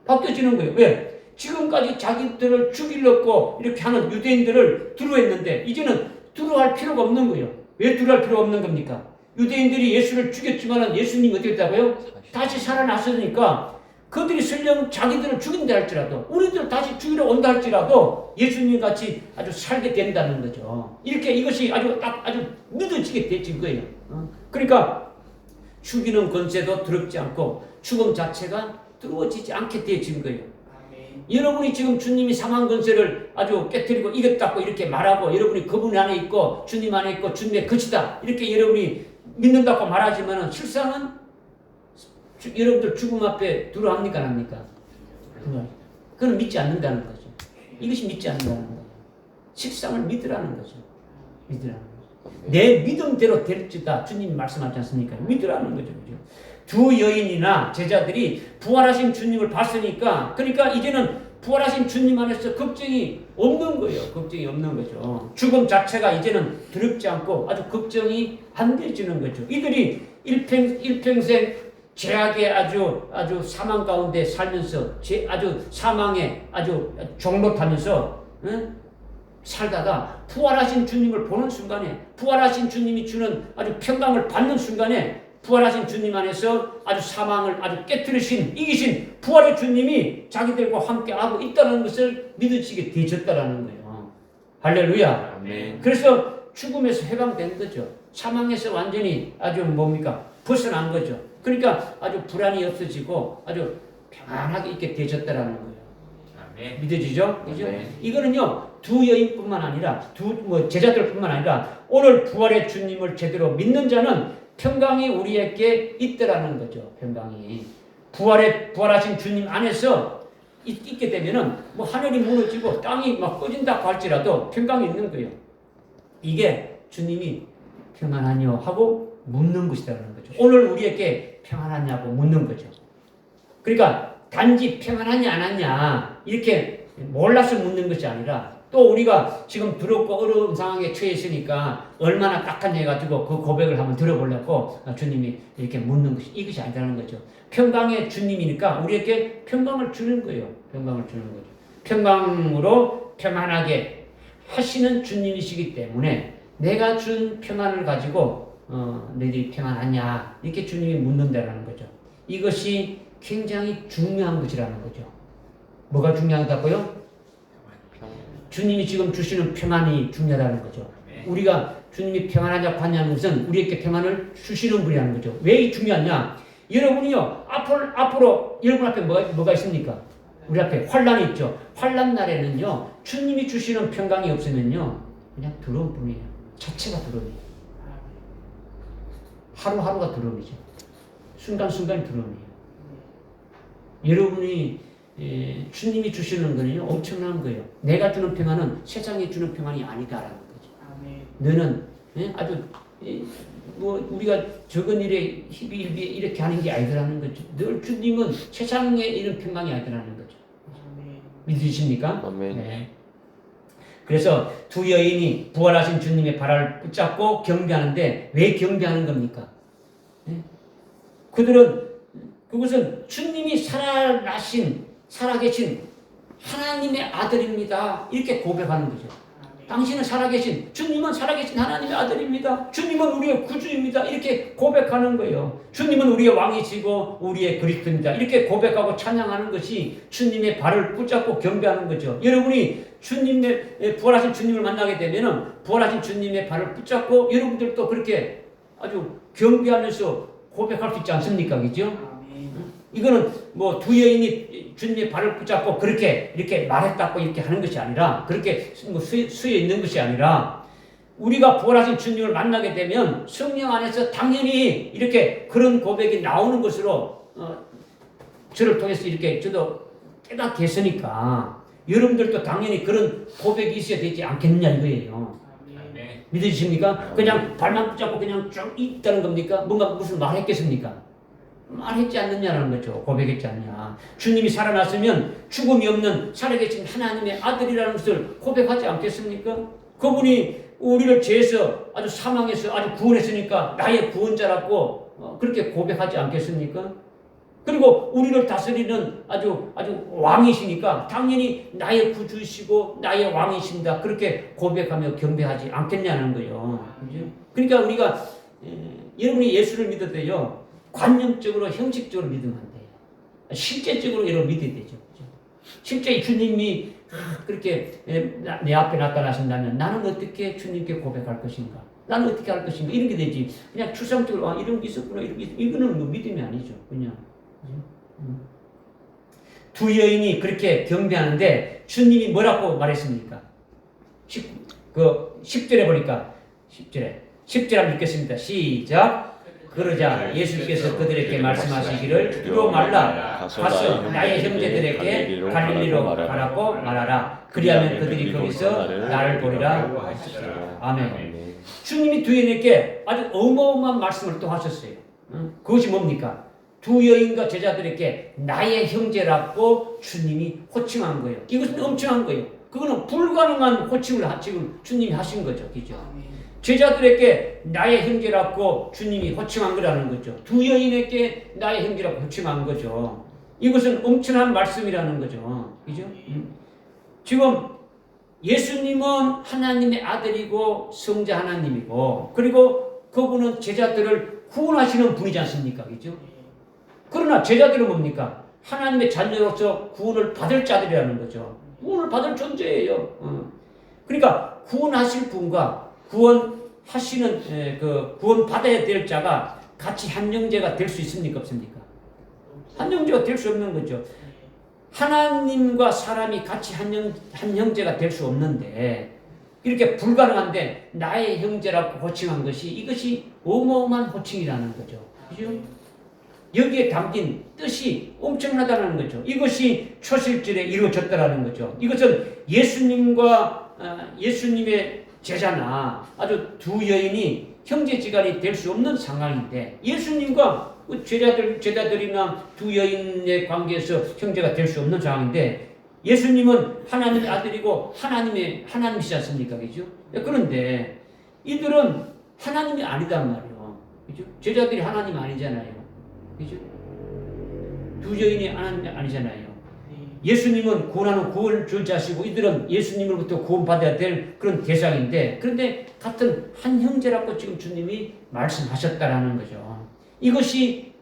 바뀌어지는 거예요. 왜? 지금까지 자기들을 죽이려고 이렇게 하는 유대인들을 두려워했는데 이제는 두려워할 필요가 없는 거예요. 왜 두려워할 필요가 없는 겁니까? 유대인들이 예수를 죽였지만 예수님이 어떻게 됐다고요? 다시 살아났으니까 그들이 설령 자기들을 죽인다 할지라도 우리들 다시 죽이러 온다 할지라도 예수님 같이 아주 살게 된다는 거죠. 이렇게 이것이 아주 믿어지게 되진 거예요. 그러니까 죽이는 권세도 두렵지 않고 죽음 자체가 두려워지지 않게 되어진 거예요. 여러분이 지금 주님이 사망 권세를 아주 깨뜨리고 이겼다고 이렇게 말하고 여러분이 그분 안에 있고 주님 안에 있고 주님의 것이다 이렇게 여러분이 믿는다고 말하지만 실상은 여러분들 죽음 앞에 두려워합니까 안 합니까? 그건 믿지 않는다는 거죠. 이것이 믿지 않는다는 거예요. 실상을 믿으라는 거죠. 믿으라는 거죠. 내 믿음대로 될지다 주님이 말씀하지 않습니까? 믿으라는 거죠. 그죠? 두 여인이나 제자들이 부활하신 주님을 봤으니까 그러니까 이제는 부활하신 주님 안에서 걱정이 없는 거예요. 걱정이 없는 거죠. 죽음 자체가 이제는 두렵지 않고 아주 걱정이 안 되지는 거죠. 이들이 일평생 죄악의 아주 사망 가운데 살면서 아주 사망에 아주 종로타면서 살다가 부활하신 주님을 보는 순간에 부활하신 주님이 주는 아주 평강을 받는 순간에 부활하신 주님 안에서 아주 사망을 아주 깨뜨리신 이기신 부활의 주님이 자기들과 함께하고 있다는 것을 믿으시게 되셨다라는 거예요. 할렐루야. 아멘. 그래서 죽음에서 해방된 거죠. 사망에서 완전히 아주 벗어난 거죠. 그러니까 아주 불안이 없어지고 아주 평안하게 있게 되셨다라는 거예요. 아멘. 믿어지죠? 그죠? 아멘. 이거는요 두 여인뿐만 아니라 제자들뿐만 아니라 오늘 부활의 주님을 제대로 믿는 자는 평강이 우리에게 있더라는 거죠. 평강이 부활하신 주님 안에서 있게 되면은 하늘이 무너지고 땅이 막 꺼진다고 할지라도 평강이 있는 거예요. 이게 주님이 평안하냐 하고 묻는 것이라는 거죠. 오늘 우리에게 평안하냐고 묻는 거죠. 그러니까 단지 평안하냐 안 하냐 이렇게 몰라서 묻는 것이 아니라 또 우리가 지금 두렵고 어려운 상황에 처해 있으니까 얼마나 딱한 해가지고 그 고백을 한번 들어보려고 주님이 이렇게 묻는 것이 이것이 아니라는 거죠. 평강의 주님이니까 우리에게 평강을 주는 거예요. 평강을 주는 거죠. 평강으로 평안하게 하시는 주님이시기 때문에 내가 준 평안을 가지고 너희들이 평안하냐 이렇게 주님이 묻는다는 거죠. 이것이 굉장히 중요한 것이라는 거죠. 뭐가 중요하다고요? 주님이 지금 주시는 평안이 중요하다는 거죠. 우리가 주님이 평안하냐고 하냐는 것은 우리에게 평안을 주시는 분이라는 거죠. 왜 중요하냐? 여러분이요 앞으로 여러분 앞에 뭐가 있습니까? 우리 앞에 환란이 있죠. 환란 날에는요 주님이 주시는 평강이 없으면요 그냥 두려울 뿐이에요. 자체가 두려움이에요. 하루하루가 두려움이죠. 순간순간이 두려움이에요. 여러분이 주님이 주시는 거는요 엄청난 거예요. 내가 주는 평안은 세상이 주는 평안이 아니다라는 거죠. 너는 아주 우리가 적은 일에 희비일비에 이렇게 하는 게 아니더라는 거죠. 늘 주님은 세상에 이런 평강이 아니더라는 거죠. 믿으십니까? 네. 그래서 두 여인이 부활하신 주님의 발을 붙잡고 경배하는데 왜 경배하는 겁니까? 그것은 주님이 살아계신 하나님의 아들입니다. 이렇게 고백하는 거죠. 당신은 주님은 살아계신 하나님의 아들입니다. 주님은 우리의 구주입니다. 이렇게 고백하는 거예요. 주님은 우리의 왕이시고 우리의 그리스도입니다. 이렇게 고백하고 찬양하는 것이 주님의 발을 붙잡고 경배하는 거죠. 여러분이 부활하신 주님을 만나게 되면은 부활하신 주님의 발을 붙잡고 여러분들도 그렇게 아주 경배하면서 고백할 수 있지 않습니까? 그죠? 이거는 두 여인이 주님의 발을 붙잡고 그렇게 이렇게 말했다고 이렇게 하는 것이 아니라 그렇게 수에 있는 것이 아니라 우리가 부활하신 주님을 만나게 되면 성령 안에서 당연히 이렇게 그런 고백이 나오는 것으로 저를 통해서 이렇게 저도 깨닫게 했으니까 여러분들도 당연히 그런 고백이 있어야 되지 않겠느냐 이거예요. 믿으십니까? 그냥 발만 붙잡고 그냥 쭉 있다는 겁니까? 무슨 말 했겠습니까? 말했지 않느냐는 거죠. 고백했지 않냐. 주님이 살아났으면 죽음이 없는 살아계신 하나님의 아들이라는 것을 고백하지 않겠습니까? 그분이 우리를 죄에서 아주 사망해서 아주 구원했으니까 나의 구원자라고 그렇게 고백하지 않겠습니까? 그리고 우리를 다스리는 아주 왕이시니까 당연히 나의 구주이시고 나의 왕이십니다. 그렇게 고백하며 경배하지 않겠냐는 거예요. 그죠? 그러니까 우리가 여러분이 예수를 믿어도요. 관념적으로 형식적으로 믿으면 안 돼요. 실제적으로 여러분 믿어야 되죠. 그죠? 실제 주님이 그렇게 내 앞에 나타나신다면 나는 어떻게 주님께 고백할 것인가? 나는 어떻게 할 것인가? 이런 게 되지. 그냥 추상적으로 이런 게 있었구나. 이거는 뭐 믿음이 아니죠. 그냥. 두 여인이 그렇게 경배하는데 주님이 뭐라고 말했습니까? 10절에 보니까 10절 한번 읽겠습니다. 시작. 그러자 예수께서 그들에게 말씀하시기를 두려워 말라. 가서 나의 형제들에게 갈릴리로 가라고 말하라. 그리하면 그들이 거기서 나를 보리라 하셨어요. 아멘. 주님이 두 여인에게 아주 어마어마한 말씀을 또 하셨어요. 그것이 뭡니까? 두 여인과 제자들에게 나의 형제라고 주님이 호칭한 거예요. 이것은 엄청난 거예요. 그거는 불가능한 호칭을 지금 주님이 하신 거죠. 그죠? 제자들에게 나의 형제라고 주님이 호칭한 거라는 거죠. 두 여인에게 나의 형제라고 호칭한 거죠. 이것은 엄청난 말씀이라는 거죠. 그죠? 지금 예수님은 하나님의 아들이고 성자 하나님이고 그리고 그분은 제자들을 구원하시는 분이지 않습니까? 그죠? 그러나 제자들은 뭡니까? 하나님의 자녀로서 구원을 받을 자들이라는 거죠. 구원을 받을 존재예요. 그러니까 구원하실 분과 구원하시는 구원 받아야 될 자가 같이 한 형제가 될 수 있습니까? 없습니까? 한 형제가 될 수 없는 거죠. 하나님과 사람이 같이 한 형제가 될 수 없는데 이렇게 불가능한데 나의 형제라고 호칭한 이것이 어마어마한 호칭이라는 거죠. 그죠? 여기에 담긴 뜻이 엄청나다는 거죠. 이것이 초실절에 이루어졌다라는 거죠. 이것은 예수님의 제자나 아주 두 여인이 형제지간이 될 수 없는 상황인데 예수님과 제자들이나 두 여인의 관계에서 형제가 될 수 없는 상황인데 예수님은 하나님의 아들이고 하나님이시지 않습니까? 그죠? 그런데 이들은 하나님이 아니단 말이에요. 그죠? 제자들이 하나님 아니잖아요. 그죠? 두 여인이 하나님이 아니잖아요. 예수님은 구원하는 구원주자시고 이들은 예수님으로부터 구원받아야 될 그런 대상인데 그런데 같은 한 형제라고 지금 주님이 말씀하셨다라는 거죠. 이것이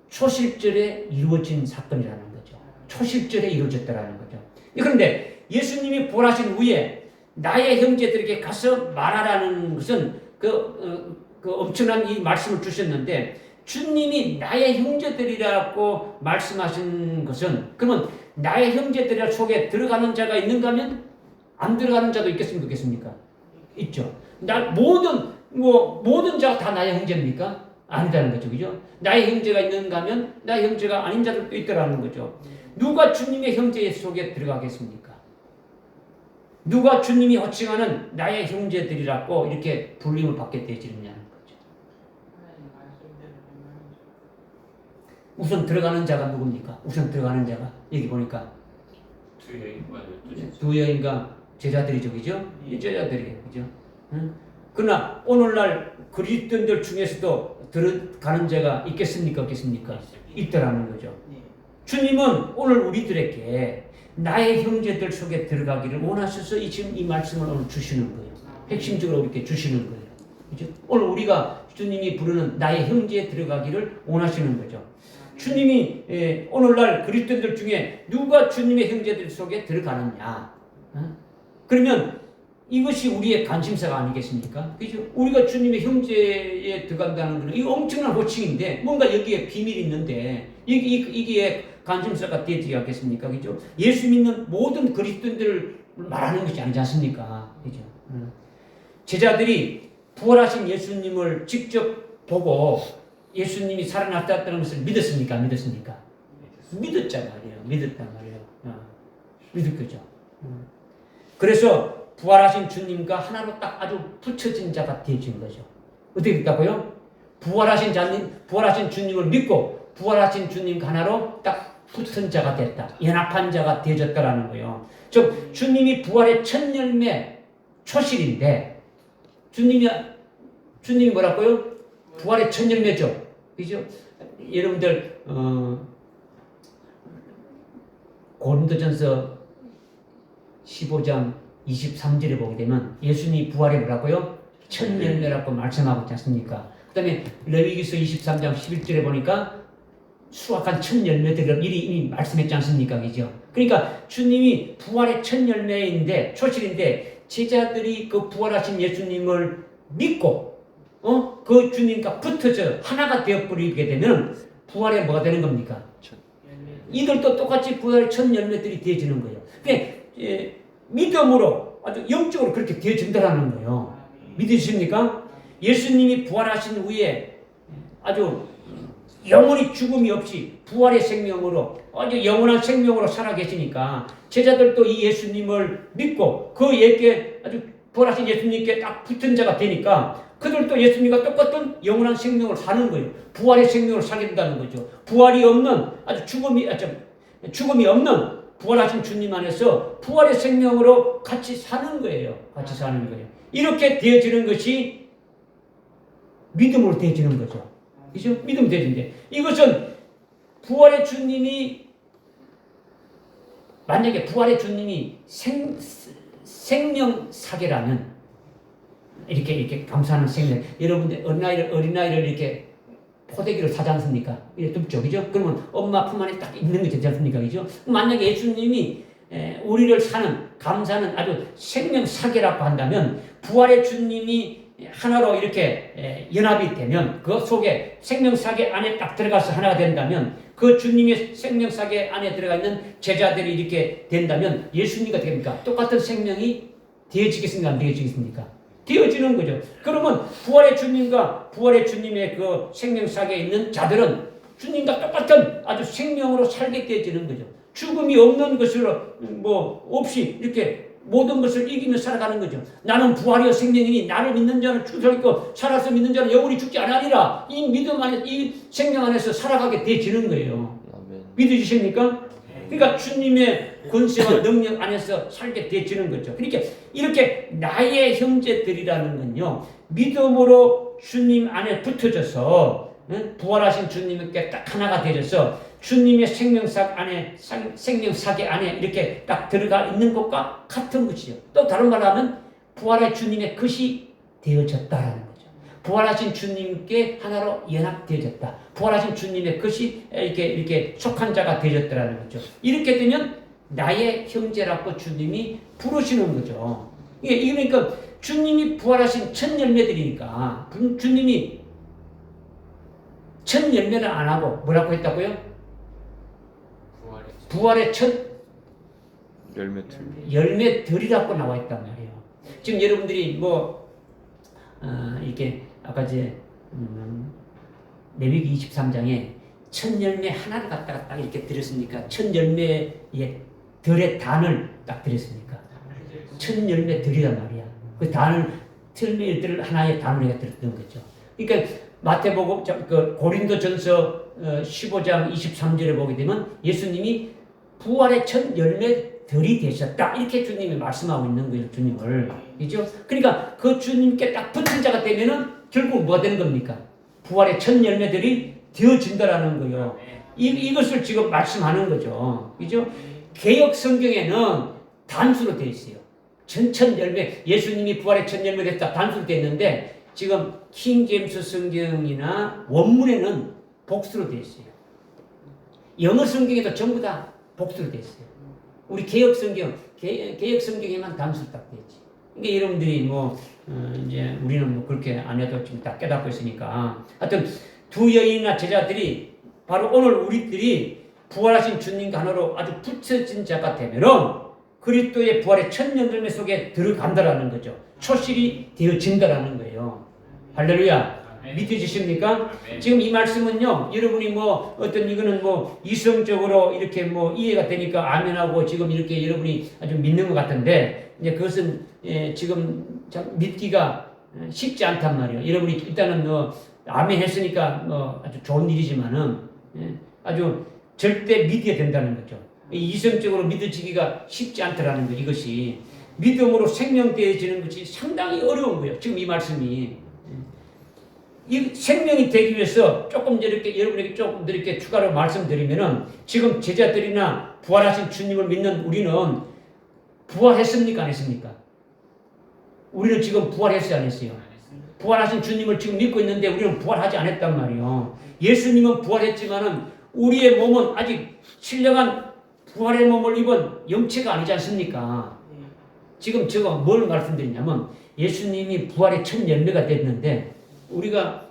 초실절에 이루어진 사건이라는 거죠. 초실절에 이루어졌다라는 거죠. 그런데 예수님이 부활하신 후에 나의 형제들에게 가서 말하라는 것은 그 엄청난 이 말씀을 주셨는데 주님이 나의 형제들이라고 말씀하신 것은 그러면 나의 형제들 속에 들어가는 자가 있는가 하면 안 들어가는 자도 있겠습니까? 있죠. 모든 자가 다 나의 형제입니까? 아니다는 거죠. 그죠? 나의 형제가 있는가 하면 나의 형제가 아닌 자들도 있더라는 거죠. 누가 주님의 형제 속에 들어가겠습니까? 누가 주님이 호칭하는 나의 형제들이라고 이렇게 불림을 받게 되지느냐는 거죠. 우선 들어가는 자가 누굽니까? 우선 들어가는 자가 여기 보니까 두 여인과 제자들이죠. 그죠? 제자들이에요. 그죠? 그러나 오늘날 그리스도인들 중에서도 들어가는 자가 있겠습니까? 없겠습니까? 있더라는 거죠. 주님은 오늘 우리들에게 나의 형제들 속에 들어가기를 원하셔서 지금 이 말씀을 오늘 주시는 거예요. 핵심적으로 이렇게 주시는 거예요. 그죠? 오늘 우리가 주님이 부르는 나의 형제에 들어가기를 원하시는 거죠. 주님이 오늘날 그리스도인들 중에 누가 주님의 형제들 속에 들어가느냐? 그러면 이것이 우리의 관심사가 아니겠습니까? 그죠? 우리가 주님의 형제에 들어간다는 것은 이거 엄청난 호칭인데 뭔가 여기에 비밀이 있는데 이게 관심사가 되지 않겠습니까? 그죠? 예수 믿는 모든 그리스도인들을 말하는 것이 아니지 않습니까? 그죠? 제자들이 부활하신 예수님을 직접 보고 예수님이 살아났다는 것을 믿었습니까? 안 믿었습니까? 믿었단 말이에요. 믿었단 말이에요. 믿을 거죠. 그래서 부활하신 주님과 하나로 딱 아주 붙여진 자가 되어진 거죠. 어떻게 됐다고요? 부활하신 주님을 믿고 부활하신 주님 하나로 딱 붙은 자가 됐다. 연합한 자가 되어졌다라는 거예요. 즉 주님이 부활의 첫 열매 초실인데 주님이 뭐라고요? 부활의 첫 열매죠. 그죠? 여러분들 고린도전서 15장 23절에 보게 되면 예수님이 부활의 뭐라고요? 첫 열매라고 말씀하고 있지 않습니까? 그 다음에 레위기서 23장 11절에 보니까 수확한 첫 열매들을 미리 이미 말씀했지 않습니까? 그죠? 그러니까 주님이 부활의 첫 열매인데 초실인데 제자들이 그 부활하신 예수님을 믿고 그 주님과 붙어져 하나가 되어버리게 되면 부활에 뭐가 되는 겁니까? 이들도 똑같이 부활의 첫 열매들이 되어지는 거예요. 그러니까 믿음으로 아주 영적으로 그렇게 되어진다는 거예요. 믿으십니까? 예수님이 부활하신 후에 아주 영원히 죽음이 없이 부활의 생명으로 아주 영원한 생명으로 살아계시니까 제자들도 이 예수님을 믿고 그에게 아주 부활하신 예수님께 딱 붙은 자가 되니까 그들도 예수님과 똑같은 영원한 생명을 사는 거예요. 부활의 생명을 살게 된다는 거죠. 부활이 없는 아주 죽음이 없는 부활하신 주님 안에서 부활의 생명으로 같이 사는 거예요. 같이 사는 거예요. 이렇게 되어지는 것이 믿음으로 되어지는 거죠. 그죠? 믿음 되는데 이것은 부활의 주님이 만약에 부활의 주님이 생명사계라면 이렇게 감사하는 생명 여러분들 어린아이를 이렇게 포대기를 사지 않습니까? 이렇게 둡죠. 그죠? 그러면 엄마 품 안에 딱 있는 게 되지 않습니까? 그죠? 만약에 예수님이 우리를 사는 감사는 아주 생명사계라고 한다면 부활의 주님이 하나로 이렇게 연합이 되면 그 속에 생명사계 안에 딱 들어가서 하나가 된다면 그 주님의 생명사계 안에 들어가 있는 제자들이 이렇게 된다면 예수님과 됩니까? 똑같은 생명이 되어지겠습니까? 안 되어지겠습니까? 되어지는 거죠. 그러면 부활의 주님과 부활의 주님의 그 생명사계에 있는 자들은 주님과 똑같은 아주 생명으로 살게 되어지는 거죠. 죽음이 없는 것으로 없이 이렇게 모든 것을 이기며 살아가는 거죠. 나는 부활이요 생명이니 나를 믿는 자는 죽을 있고 살아서 믿는 자는 영원히 죽지 않으리라. 이 믿음 안에 이 생명 안에서 살아가게 되어지는 거예요. 아멘. 믿으십니까? 그러니까 주님의 권세와 능력 안에서 살게 되어지는 거죠. 그러니까 이렇게 나의 형제들이라는 건요. 믿음으로 주님 안에 붙어져서 부활하신 주님께 딱 하나가 되어져서 주님의 생명사계 안에 이렇게 딱 들어가 있는 것과 같은 것이죠. 또 다른 말로 하면 부활의 주님의 것이 되어졌다라는 거죠. 부활하신 주님께 하나로 연합되어졌다. 부활하신 주님의 것이 이렇게 속한 자가 되어졌다라는 거죠. 이렇게 되면 나의 형제라고 주님이 부르시는 거죠. 그러니까 주님이 부활하신 첫 열매들이니까 주님이 첫 열매를 안 하고 뭐라고 했다고요? 부활의 첫 열매들이라고 나와 있단 말이에요. 지금 여러분들이 이렇게 아까 레위기 23장에 첫 열매 하나를 갖다가 딱 이렇게 들었습니까? 첫 열매의 들의 단을 딱 들었습니까? 첫 열매들이란 말이야. 그 단을 열매들 하나의 단을 들었던 거죠. 그러니까 마태복음 고린도전서 15장 23절에 보게 되면 예수님이 부활의 첫 열매들이 되셨다. 이렇게 주님이 말씀하고 있는 거예요. 주님을. 그죠? 그러니까 그 주님께 딱 붙은 자가 되면은 결국 뭐가 되는 겁니까? 부활의 첫 열매들이 되어진다라는 거예요. 이것을 지금 말씀하는 거죠. 그죠? 개역 성경에는 단수로 되어 있어요. 첫 열매, 예수님이 부활의 첫 열매 됐다. 단수로 되어 있는데 지금 킹제임스 성경이나 원문에는 복수로 되어 있어요. 영어 성경에도 전부 다 복수로 되어 있어요. 우리 개역 성경에만 단수로 딱 되어 있지. 그러니까 여러분들이 이제 우리는 그렇게 안 해도 지금 다 깨닫고 있으니까. 하여튼 두 여인이나 제자들이 바로 오늘 우리들이 부활하신 주님과 하나로 아주 붙여진 자가 되면은 그리스도의 부활의 첫 열매 속에 들어간다라는 거죠. 초실이 되어진다라는 거예요. 할렐루야. 믿으십니까? 지금 이 말씀은요, 여러분이 이거는 이성적으로 이렇게 이해가 되니까 아멘하고 지금 이렇게 여러분이 아주 믿는 것 같은데, 이제 그것은 지금 참 믿기가 쉽지 않단 말이에요. 여러분이 일단은 아멘 했으니까 아주 좋은 일이지만은, 아주 절대 믿어야 된다는 거죠. 이성적으로 믿어지기가 쉽지 않더라는 거. 이것이 믿음으로 생명되어지는 것이 상당히 어려운 거예요. 지금 이 말씀이. 이 생명이 되기 위해서 조금 이렇게 여러분에게 조금 더 이렇게 추가로 말씀드리면은 지금 제자들이나 부활하신 주님을 믿는 우리는 부활했습니까? 안 했습니까? 우리는 지금 부활했어요? 안 했어요? 부활하신 주님을 지금 믿고 있는데 우리는 부활하지 않았단 말이에요. 예수님은 부활했지만은 우리의 몸은 아직 신령한 부활의 몸을 입은 영체가 아니지 않습니까? 지금 제가 뭘 말씀드리냐면 예수님이 부활의 첫 열매가 됐는데 우리가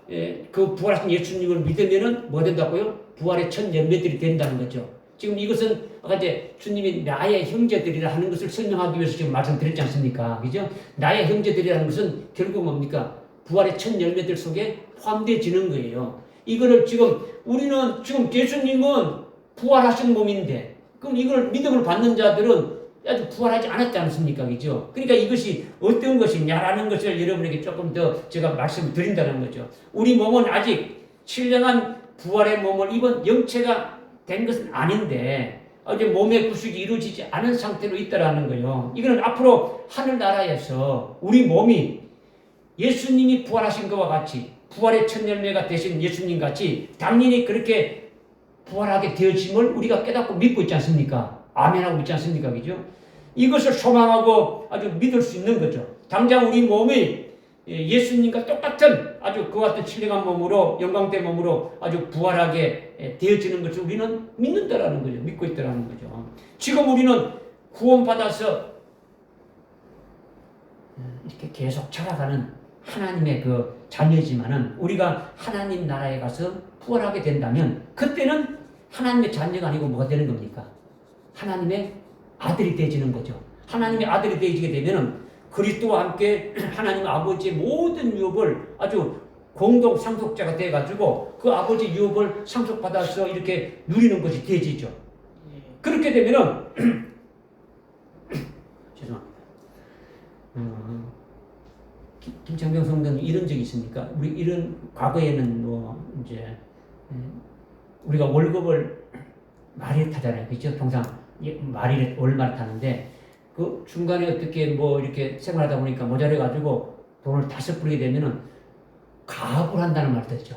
그 부활하신 예수님을 믿으면은 뭐 된다고요? 부활의 첫 열매들이 된다는 거죠. 지금 이것은 아까 이제 주님이 나의 형제들이라 하는 것을 설명하기 위해서 지금 말씀드렸지 않습니까? 그죠? 나의 형제들이라는 것은 결국 뭡니까? 부활의 첫 열매들 속에 포함되어지는 거예요. 이거를 지금 우리는 지금 예수님은 부활하신 몸인데 그럼 이걸 믿음을 받는 자들은 아직 부활하지 않았지 않습니까? 그죠? 그러니까 이것이 어떤 것이냐라는 것을 여러분에게 조금 더 제가 말씀을 드린다는 거죠. 우리 몸은 아직 신령한 부활의 몸을 입은 영체가 된 것은 아닌데 아직 몸의 구속이 이루어지지 않은 상태로 있다라는 거예요. 이거는 앞으로 하늘나라에서 우리 몸이 예수님이 부활하신 것과 같이 부활의 첫 열매가 되신 예수님 같이 당연히 그렇게 부활하게 되어짐을 우리가 깨닫고 믿고 있지 않습니까? 아멘하고 있지 않습니까? 그죠? 이것을 소망하고 아주 믿을 수 있는 거죠. 당장 우리 몸이 예수님과 똑같은 아주 그와 같은 신령한 몸으로 영광된 몸으로 아주 부활하게 되어지는 것을 우리는 믿는다라는 거죠. 믿고 있다라는 거죠. 지금 우리는 구원받아서 이렇게 계속 자라가는 하나님의 그 자녀이지만은 우리가 하나님 나라에 가서 부활하게 된다면 그때는 하나님의 자녀가 아니고 뭐가 되는 겁니까? 하나님의 아들이 되어지는 거죠. 하나님의 아들이 되어지게 되면은 그리스도와 함께 하나님 아버지의 모든 유업을 아주 공동 상속자가 돼가지고 그 아버지 유업을 상속받아서 이렇게 누리는 것이 되어지죠. 그렇게 되면은 죄송합니다. 김창경 성도는 이런 적이 있습니까? 우리 이런 과거에는 뭐 이제 우리가 월급을 말이 타잖아요, 그렇죠? 통상 말이 월말 타는데 그 중간에 어떻게 뭐 이렇게 생활하다 보니까 모자라가지고 돈을 다 써버리게 되면은 가압을 한다는 말 듣죠.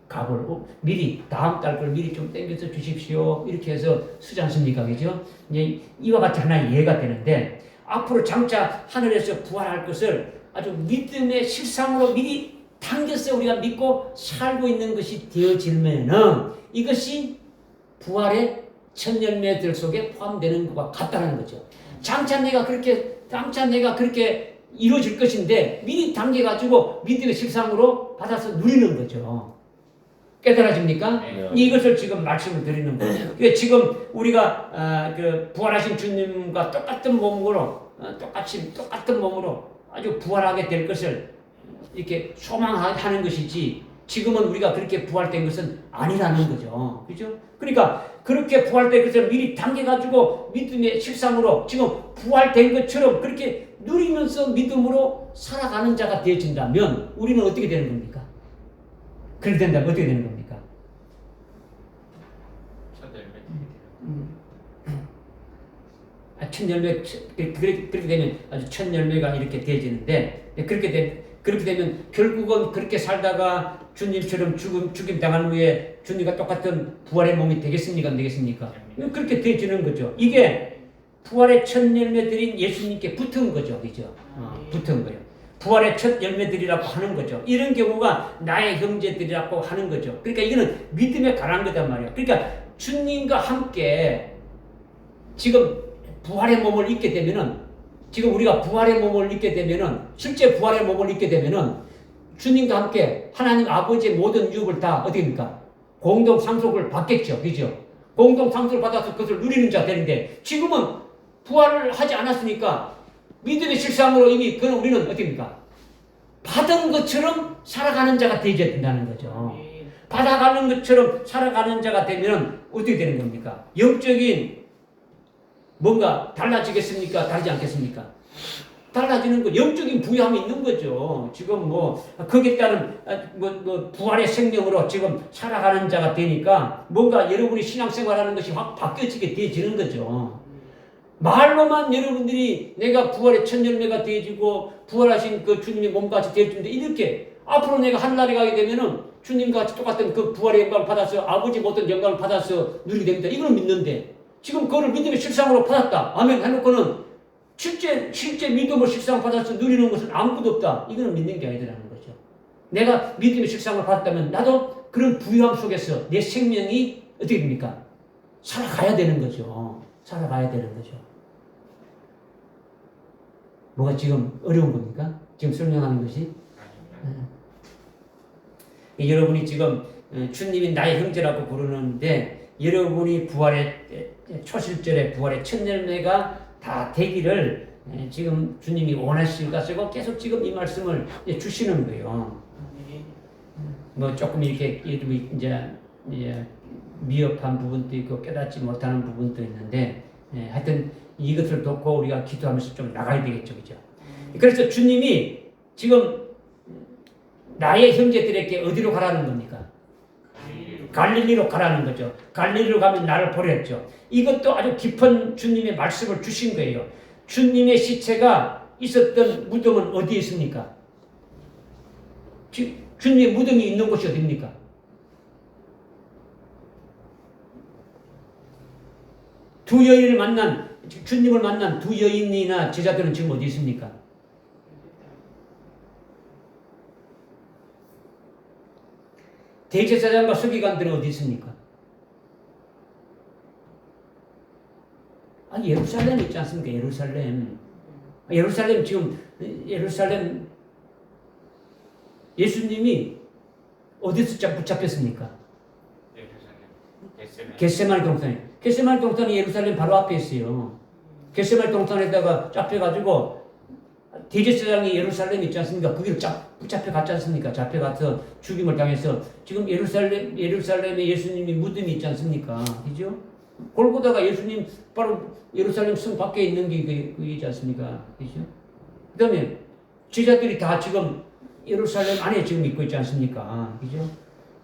가압을 미리 다음 달 걸 미리 좀 땡겨서 주십시오 이렇게 해서 쓰지 않습니까, 그렇죠? 이제 이와 같이 하나의 예가 되는데 앞으로 장차 하늘에서 부활할 것을 아주 믿음의 실상으로 미리 당겨서 우리가 믿고 살고 있는 것이 되어지면은 이것이 부활의 첫 열매들 속에 포함되는 것과 같다는 거죠. 장차 내가 그렇게 이루어질 것인데 미리 당겨가지고 믿음의 실상으로 받아서 누리는 거죠. 깨달아집니까? 네. 이것을 지금 말씀을 드리는 거예요. 그러니까 지금 우리가 그 부활하신 주님과 똑같은 몸으로 똑같은 몸으로 아주 부활하게 될 것을 이렇게 소망하는 것이지 지금은 우리가 그렇게 부활된 것은 아니라는 거죠. 그죠? 그러니까 그렇게 부활된 것을 미리 당겨가지고 믿음의 실상으로 지금 부활된 것처럼 그렇게 누리면서 믿음으로 살아가는 자가 되어진다면 우리는 어떻게 되는 겁니까? 그렇게 된다면 어떻게 되는 겁니까? 첫 열매 그렇게 되면 아주 첫 열매가 이렇게 되어지는데 그렇게 되면 결국은 그렇게 살다가 주님처럼 죽임 당한 후에 주님과 똑같은 부활의 몸이 되겠습니까? 안 되겠습니까? 그렇게 되어지는 거죠. 이게 부활의 첫 열매들인 예수님께 붙은 거죠, 그죠? 붙은 거예요. 부활의 첫 열매들이라고 하는 거죠. 이런 경우가 나의 형제들이라고 하는 거죠. 그러니까 이거는 믿음에 관한 거단 말이에요. 그러니까 주님과 함께 지금 부활의 몸을 입게 되면은 지금 우리가 부활의 몸을 입게 되면은 실제 부활의 몸을 입게 되면은 주님과 함께 하나님 아버지의 모든 유업을 다 어떻게 됩니까? 공동 상속을 받겠죠, 그죠? 공동 상속을 받아서 그것을 누리는 자 되는데 지금은 부활을 하지 않았으니까 믿음의 실상으로 이미 그는 우리는 어떻게 됩니까? 받은 것처럼 살아가는 자가 되어야 된다는 거죠. 받아가는 것처럼 살아가는 자가 되면 어떻게 되는 겁니까? 영적인 뭔가 달라지겠습니까? 다르지 않겠습니까? 달라지는 거, 영적인 부여함이 있는 거죠. 지금 뭐 거기에 따른 뭐 부활의 생명으로 지금 살아가는 자가 되니까 뭔가 여러분이 신앙생활하는 것이 확 바뀌어지게 되어지는 거죠. 말로만 여러분들이 내가 부활의 첫 열매가 되어지고 부활하신 그 주님의 몸같이 되어지는데 이렇게 앞으로 내가 하늘나라에 가게 되면은 주님과 같이 똑같은 그 부활의 영광을 받아서 아버지 모든 영광을 받아서 누리게 됩니다. 이거는 믿는데 지금 그거를 믿음의 실상으로 받았다. 아멘 해놓고는 실제 믿음을 실상을 받아서 누리는 것은 아무것도 없다. 이거는 믿는 게 아니라는 거죠. 내가 믿음의 실상을 받았다면 나도 그런 부유함 속에서 내 생명이 어떻게 됩니까? 살아가야 되는 거죠. 살아가야 되는 거죠. 뭐가 지금 어려운 겁니까? 지금 설명하는 것이? 여러분이 지금 주님이 나의 형제라고 부르는데 여러분이 부활의 초실절의 부활의 첫 열매가 다 되기를 지금 주님이 원하실 것이고 계속 지금 이 말씀을 주시는 거예요. 뭐 조금 이렇게 이제 미흡한 부분도 있고 깨닫지 못하는 부분도 있는데 하여튼 이것을 돕고 우리가 기도하면서 좀 나가야 되겠죠, 그죠? 그래서 주님이 지금 나의 형제들에게 어디로 가라는 겁니까? 갈릴리로 가라는 거죠. 갈릴리로 가면 나를 보냈죠. 이것도 아주 깊은 주님의 말씀을 주신 거예요. 주님의 시체가 있었던 무덤은 어디에 있습니까? 주님의 무덤이 있는 곳이 어디입니까? 두 여인을 만난 주님을 만난 두 여인이나 제자들은 지금 어디 있습니까? 대제사장과 서기관들은 어디 있습니까? 아니 예루살렘 있지 않습니까? 예루살렘 지금 예루살렘 예수님이 어디서 붙잡혔습니까? 겟세마네 동산에. 겟세마네 동산이 예루살렘 바로 앞에 있어요. 겟세마네 동산에다가 잡혀가지고 대제사장이 예루살렘 있지 않습니까? 거기를 붙잡혀 갔지 않습니까? 잡혀가서 죽임을 당해서 지금 예루살렘에 예수님이 무덤이 있지 않습니까? 그죠? 골고다가 예수님 바로 예루살렘 성 밖에 있는 게 그이지 않습니까? 그죠? 그 다음에 제자들이 다 지금 예루살렘 안에 지금 있고 있지 않습니까? 그죠?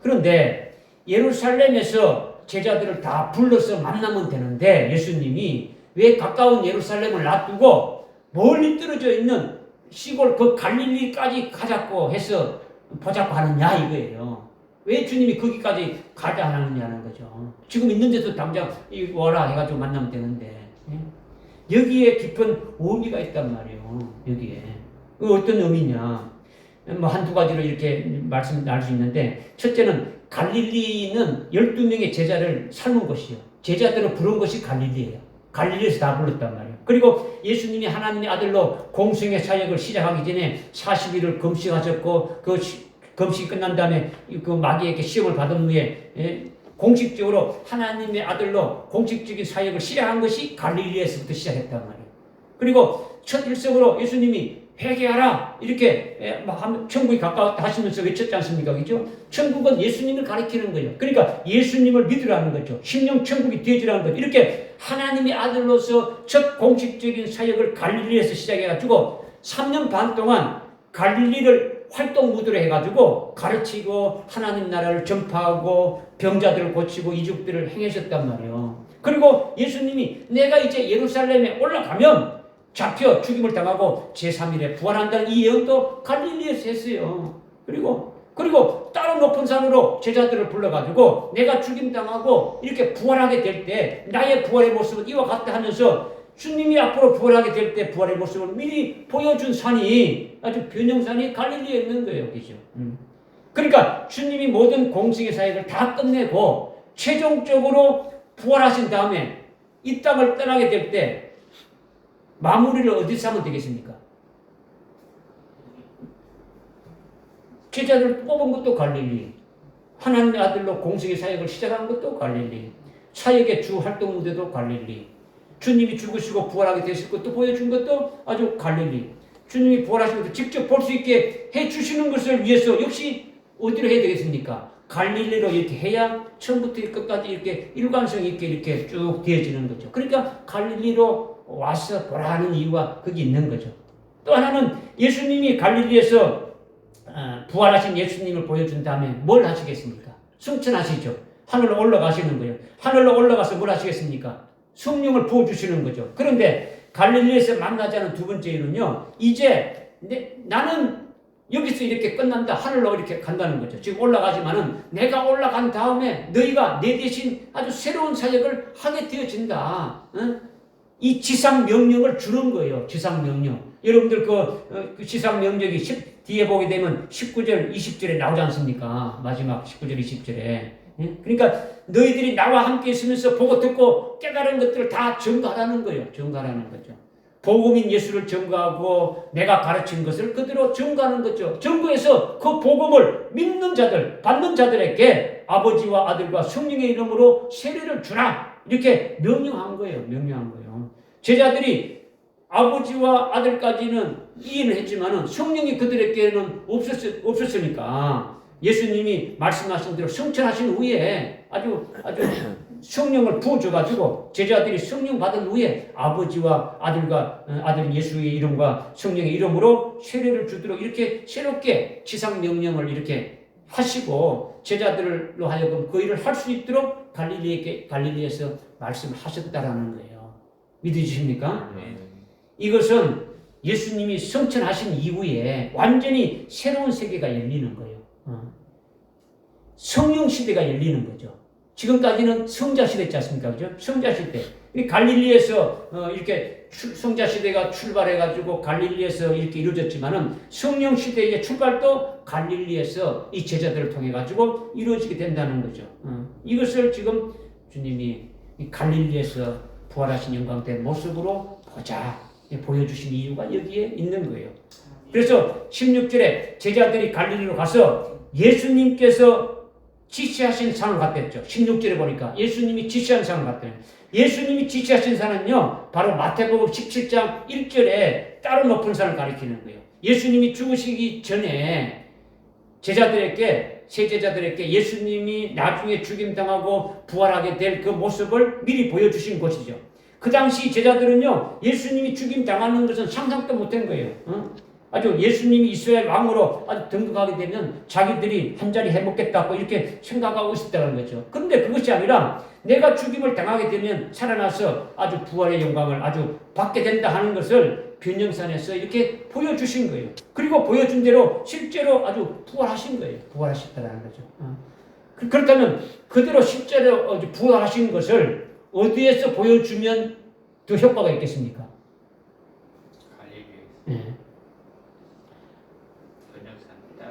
그런데 예루살렘에서 제자들을 다 불러서 만나면 되는데 예수님이 왜 가까운 예루살렘을 놔두고 멀리 떨어져 있는 시골 그 갈릴리까지 가자고 해서 보자고 하느냐 이거예요. 왜 주님이 거기까지 가자 하느냐는 거죠. 지금 있는 데서 당장 와라 해가지고 만나면 되는데 여기에 깊은 의미가 있단 말이에요. 여기에 어떤 의미냐? 뭐 한두 가지로 이렇게 말씀 나눌 수 있는데 첫째는 갈릴리는 12명의 제자를 삶은 곳이요. 제자들을 부른 것이 갈릴리예요. 갈릴리에서 다 불렀단 말이에요. 그리고 예수님이 하나님의 아들로 공생의 사역을 시작하기 전에 40일을 금식하셨고 그 금식이 끝난 다음에 그 마귀에게 시험을 받은 후에 공식적으로 하나님의 아들로 공식적인 사역을 시작한 것이 갈릴리에서부터 시작했단 말이에요. 그리고 첫 일성으로 예수님이 회개하라 이렇게 천국이 가까웠다 하시면서 외쳤지 않습니까? 그죠? 천국은 예수님을 가리키는 거예요. 그러니까 예수님을 믿으라는 거죠. 심령 천국이 되어지라는 거죠. 이렇게 하나님의 아들로서 첫 공식적인 사역을 갈릴리에서 시작해가지고 3년 반 동안 갈릴리를 활동 무대로 해가지고 가르치고 하나님 나라를 전파하고 병자들을 고치고 이적들을 행하셨단 말이에요. 그리고 예수님이 내가 이제 예루살렘에 올라가면 잡혀 죽임을 당하고 제3일에 부활한다는 이 예언도 갈릴리에서 했어요. 그리고 다른 높은 산으로 제자들을 불러가지고 내가 죽임당하고 이렇게 부활하게 될 때 나의 부활의 모습은 이와 같다 하면서 주님이 앞으로 부활하게 될 때 부활의 모습을 미리 보여준 산이 아주 변형산이 갈릴리에 있는 거예요. 그죠? 그러니까 주님이 모든 공생의 사역을 다 끝내고 최종적으로 부활하신 다음에 이 땅을 떠나게 될 때 마무리를 어디서 하면 되겠습니까? 제자들 뽑은 것도 갈릴리, 하나님의 아들로 공생의 사역을 시작한 것도 갈릴리, 사역의 주 활동 무대도 갈릴리, 주님이 죽으시고 부활하게 되실 것도 보여준 것도 아주 갈릴리, 주님이 부활하신 것도 직접 볼 수 있게 해주시는 것을 위해서 역시 어디로 해야 되겠습니까? 갈릴리로 이렇게 해야 처음부터 끝까지 이렇게 일관성 있게 이렇게 쭉 되어지는 거죠. 그러니까 갈릴리로 와서 보라는 이유가 거기 있는 거죠. 또 하나는 예수님이 갈릴리에서 부활하신 예수님을 보여준 다음에 뭘 하시겠습니까? 승천하시죠. 하늘로 올라가시는 거예요. 하늘로 올라가서 뭘 하시겠습니까? 성령을 부어주시는 거죠. 그런데 갈릴리에서 만나지 않은 두 번째 이유는요, 이제 나는 여기서 이렇게 끝난다. 하늘로 이렇게 간다는 거죠. 지금 올라가지만은 내가 올라간 다음에 너희가 내 대신 아주 새로운 사역을 하게 되어진다. 이 지상 명령을 주는 거예요. 지상 명령. 여러분들 그 지상 명령이 뒤에 보게 되면 19절, 20절에 나오지 않습니까? 마지막 19절, 20절에. 그러니까 너희들이 나와 함께 있으면서 보고 듣고 깨달은 것들을 다 전가하라는 거예요. 전가하라는 거죠. 복음인 예수를 전가하고 내가 가르친 것을 그대로 전가하는 거죠. 전가해서 그 복음을 믿는 자들, 받는 자들에게 아버지와 아들과 성령의 이름으로 세례를 주라. 이렇게 명령한 거예요. 명령한 거예요. 제자들이 아버지와 아들까지는 이해는 했지만은 성령이 그들에게는 없었으니까 예수님이 말씀하신 대로 성천하신 후에 아주 성령을 부어줘가지고 제자들이 성령 받은 후에 아버지와 아들과 아들 예수의 이름과 성령의 이름으로 세례를 주도록 이렇게 새롭게 지상 명령을 이렇게 하시고 제자들로 하여금 그 일을 할 수 있도록 갈릴리에서 말씀하셨다라는 거예요. 믿으십니까? 이것은 예수님이 성천하신 이후에 완전히 새로운 세계가 열리는 거예요. 성령 시대가 열리는 거죠. 지금까지는 성자 시대였지 않습니까? 그죠? 성자 시대. 갈릴리에서 이렇게 성자 시대가 출발해가지고 갈릴리에서 이렇게 이루어졌지만은 성령 시대의 출발도 갈릴리에서 이 제자들을 통해가지고 이루어지게 된다는 거죠. 이것을 지금 주님이 갈릴리에서 부활하신 영광된 모습으로 보여주신 이유가 여기에 있는 거예요. 그래서 16절에 제자들이 갈릴리로 가서 예수님께서 지시하신 산을 갔댔죠. 16절에 보니까 예수님이 지시한 산을 갔대요. 예수님이 지시하신 산은요, 바로 마태복음 17장 1절에 따로 높은 산을 가리키는 거예요. 예수님이 죽으시기 전에 제자들에게, 세 제자들에게 예수님이 나중에 죽임당하고 부활하게 될 그 모습을 미리 보여주신 것이죠. 그 당시 제자들은요, 예수님이 죽임당하는 것은 상상도 못한 거예요. 아주 예수님이 이스라엘 왕으로 아주 등극하게 되면 자기들이 한 자리 해먹겠다고 이렇게 생각하고 있었다는 거죠. 그런데 그것이 아니라 내가 죽임을 당하게 되면 살아나서 아주 부활의 영광을 아주 받게 된다 하는 것을 변형산에서 이렇게 보여주신 거예요. 그리고 보여준 대로 실제로 아주 부활하신 거예요. 부활하셨다는 거죠. 그렇다면 그대로 실제로 부활하신 것을 어디에서 보여주면 더 효과가 있겠습니까? 갈릴리.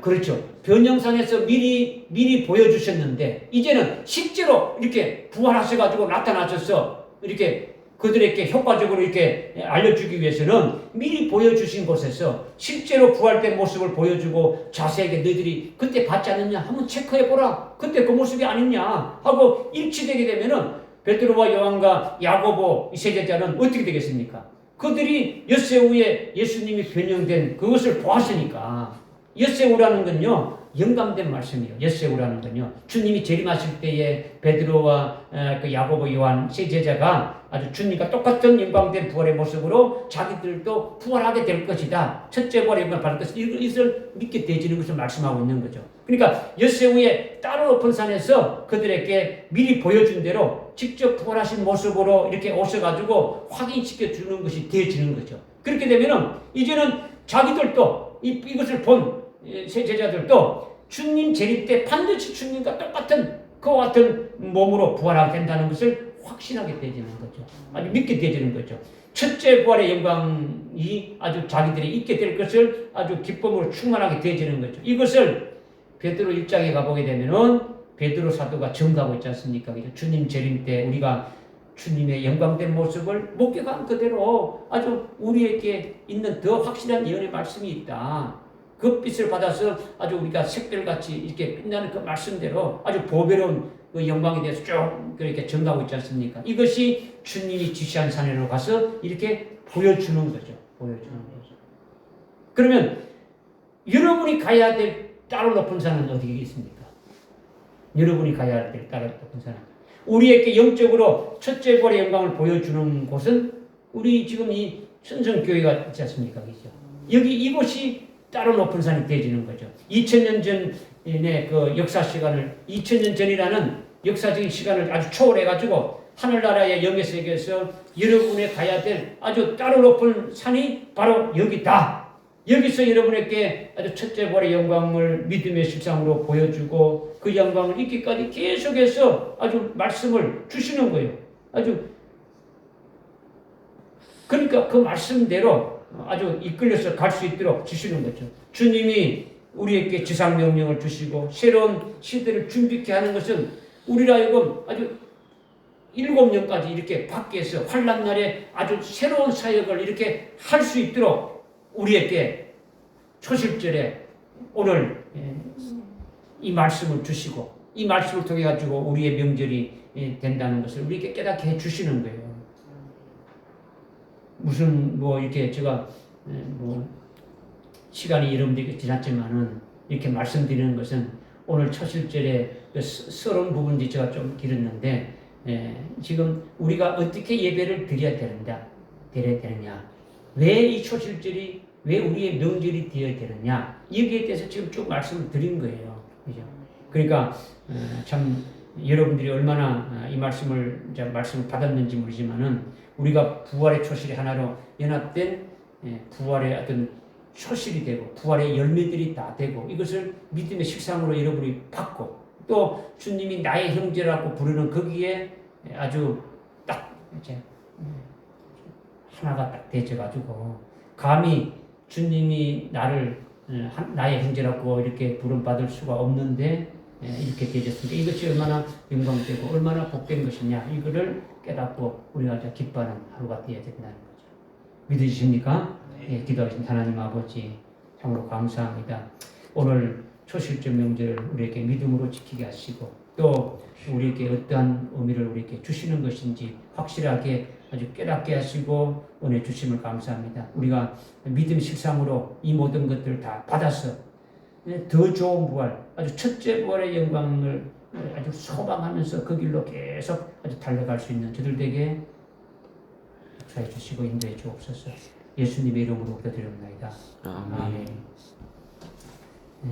그렇죠. 변형산에서 미리 보여주셨는데 이제는 실제로 이렇게 부활하셔가지고 나타나셔서 이렇게 그들에게 효과적으로 이렇게 알려주기 위해서는 미리 보여주신 곳에서 실제로 부활된 모습을 보여주고 자세하게 너희들이 그때 봤지 않았냐 한번 체크해보라. 그때 그 모습이 아니냐 하고 일치되게 되면은 베드로와 요한과 야고보 이 세 제자는 어떻게 되겠습니까? 그들이 엿새 후에 예수님이 변형된 그것을 보았으니까 엿새우라는 건요, 영감된 말씀이에요. 엿새우라는 건요, 주님이 재림하실 때에 베드로와 그 야고보, 요한 세 제자가 아주 주님과 똑같은 영광된 부활의 모습으로 자기들도 부활하게 될 것이다. 첫째 부활의 영광을 받을 것이다. 이것을 믿게 되지는 것을 말씀하고 있는 거죠. 그러니까 엿새우에 따로 높은 산에서 그들에게 미리 보여준 대로 직접 부활하신 모습으로 이렇게 오셔가지고 확인시켜 주는 것이 되어지는 거죠. 그렇게 되면은 이제는 자기들도 이것을 본 세 제자들도 주님 재림 때 반드시 주님과 똑같은 그와 같은 몸으로 부활하게 된다는 것을 확신하게 되지는 거죠. 아주 믿게 되지는 거죠. 첫째 부활의 영광이 아주 자기들이 있게 될 것을 아주 기쁨으로 충만하게 되지는 거죠. 이것을 베드로 1장에 가보게 되면은 베드로 사도가 증거하고 있지 않습니까? 주님 재림 때 우리가 주님의 영광된 모습을 목격한 그대로 아주 우리에게 있는 더 확실한 예언의 말씀이 있다. 그 빛을 받아서 아주 우리가 색별같이 이렇게 빛나는 그 말씀대로 아주 보배로운 그 영광에 대해서 쭉 그렇게 증가하고 있지 않습니까? 이것이 주님이 지시한 산으로 가서 이렇게 보여주는 거죠. 보여주는 거죠. 그러면 여러분이 가야 될 따로 높은 산은 어디에 있습니까? 여러분이 가야 될 따로 높은 산은 우리에게 영적으로 첫째 부활의 영광을 보여주는 곳은 우리 지금 이 천성교회가 있지 않습니까? 그죠? 여기 이곳이 따로 높은 산이 되어지는 거죠. 2000년 전의 그 역사 시간을 2000년 전이라는 역사적인 시간을 아주 초월해가지고 하늘나라의 영의 세계에서 여러분의 가야 될 아주 따로 높은 산이 바로 여기다. 여기서 여러분에게 아주 첫째 부활의 영광을 믿음의 실상으로 보여주고 그 영광을 있기까지 계속해서 아주 말씀을 주시는 거예요. 아주 그러니까 그 말씀대로 아주 이끌려서 갈 수 있도록 주시는 거죠. 주님이 우리에게 지상명령을 주시고 새로운 시대를 준비케 하는 것은 우리라 하여금 아주 7년까지 이렇게 밖에서 환난날에 아주 새로운 사역을 이렇게 할 수 있도록 우리에게 초실절에 오늘 이 말씀을 주시고 이 말씀을 통해 가지고 우리의 명절이 된다는 것을 우리에게 깨닫게 해 주시는 거예요. 무슨 뭐 이렇게 제가 뭐 시간이 여러분들에게 지났지만은 이렇게 말씀드리는 것은 오늘 초실절에 서러운 부분이 제가 좀 길었는데 지금 우리가 어떻게 예배를 드려야 되느냐 왜 이 초실절이 왜 우리의 명절이 되어야 되느냐 여기에 대해서 지금 쭉 말씀을 드린 거예요. 그죠? 그러니까 참 여러분들이 얼마나 이 말씀을 받았는지 모르지만은 우리가 부활의 초실이 하나로 연합된 부활의 어떤 초실이 되고 부활의 열매들이 다 되고 이것을 믿음의 식상으로 여러분이 받고 또 주님이 나의 형제라고 부르는 거기에 아주 딱 이제 하나가 딱 되어가지고 감히 주님이 나를 나의 형제라고 이렇게 부름받을 수가 없는데 이렇게 되어졌으니까 이것이 얼마나 영광되고 얼마나 복된 것이냐 이거를 깨닫고 우리가 기뻐하는 하루가 되어야 된다는 거죠. 믿으십니까? 네. 기도하겠습니다. 하나님 아버지 참으로 감사합니다. 오늘 초실절 명절을 우리에게 믿음으로 지키게 하시고 또 우리에게 어떠한 의미를 우리에게 주시는 것인지 확실하게 아주 깨닫게 하시고 은혜 주심을 감사합니다. 우리가 믿음 실상으로 이 모든 것들을 다 받아서 더 좋은 부활, 아주 첫째 부활의 영광을 아주 소망하면서 그 길로 계속 아주 달려갈 수 있는 저들에게 역사해 주시고 인도해 주옵소서. 예수님의 이름으로 기도드립니다. 아멘.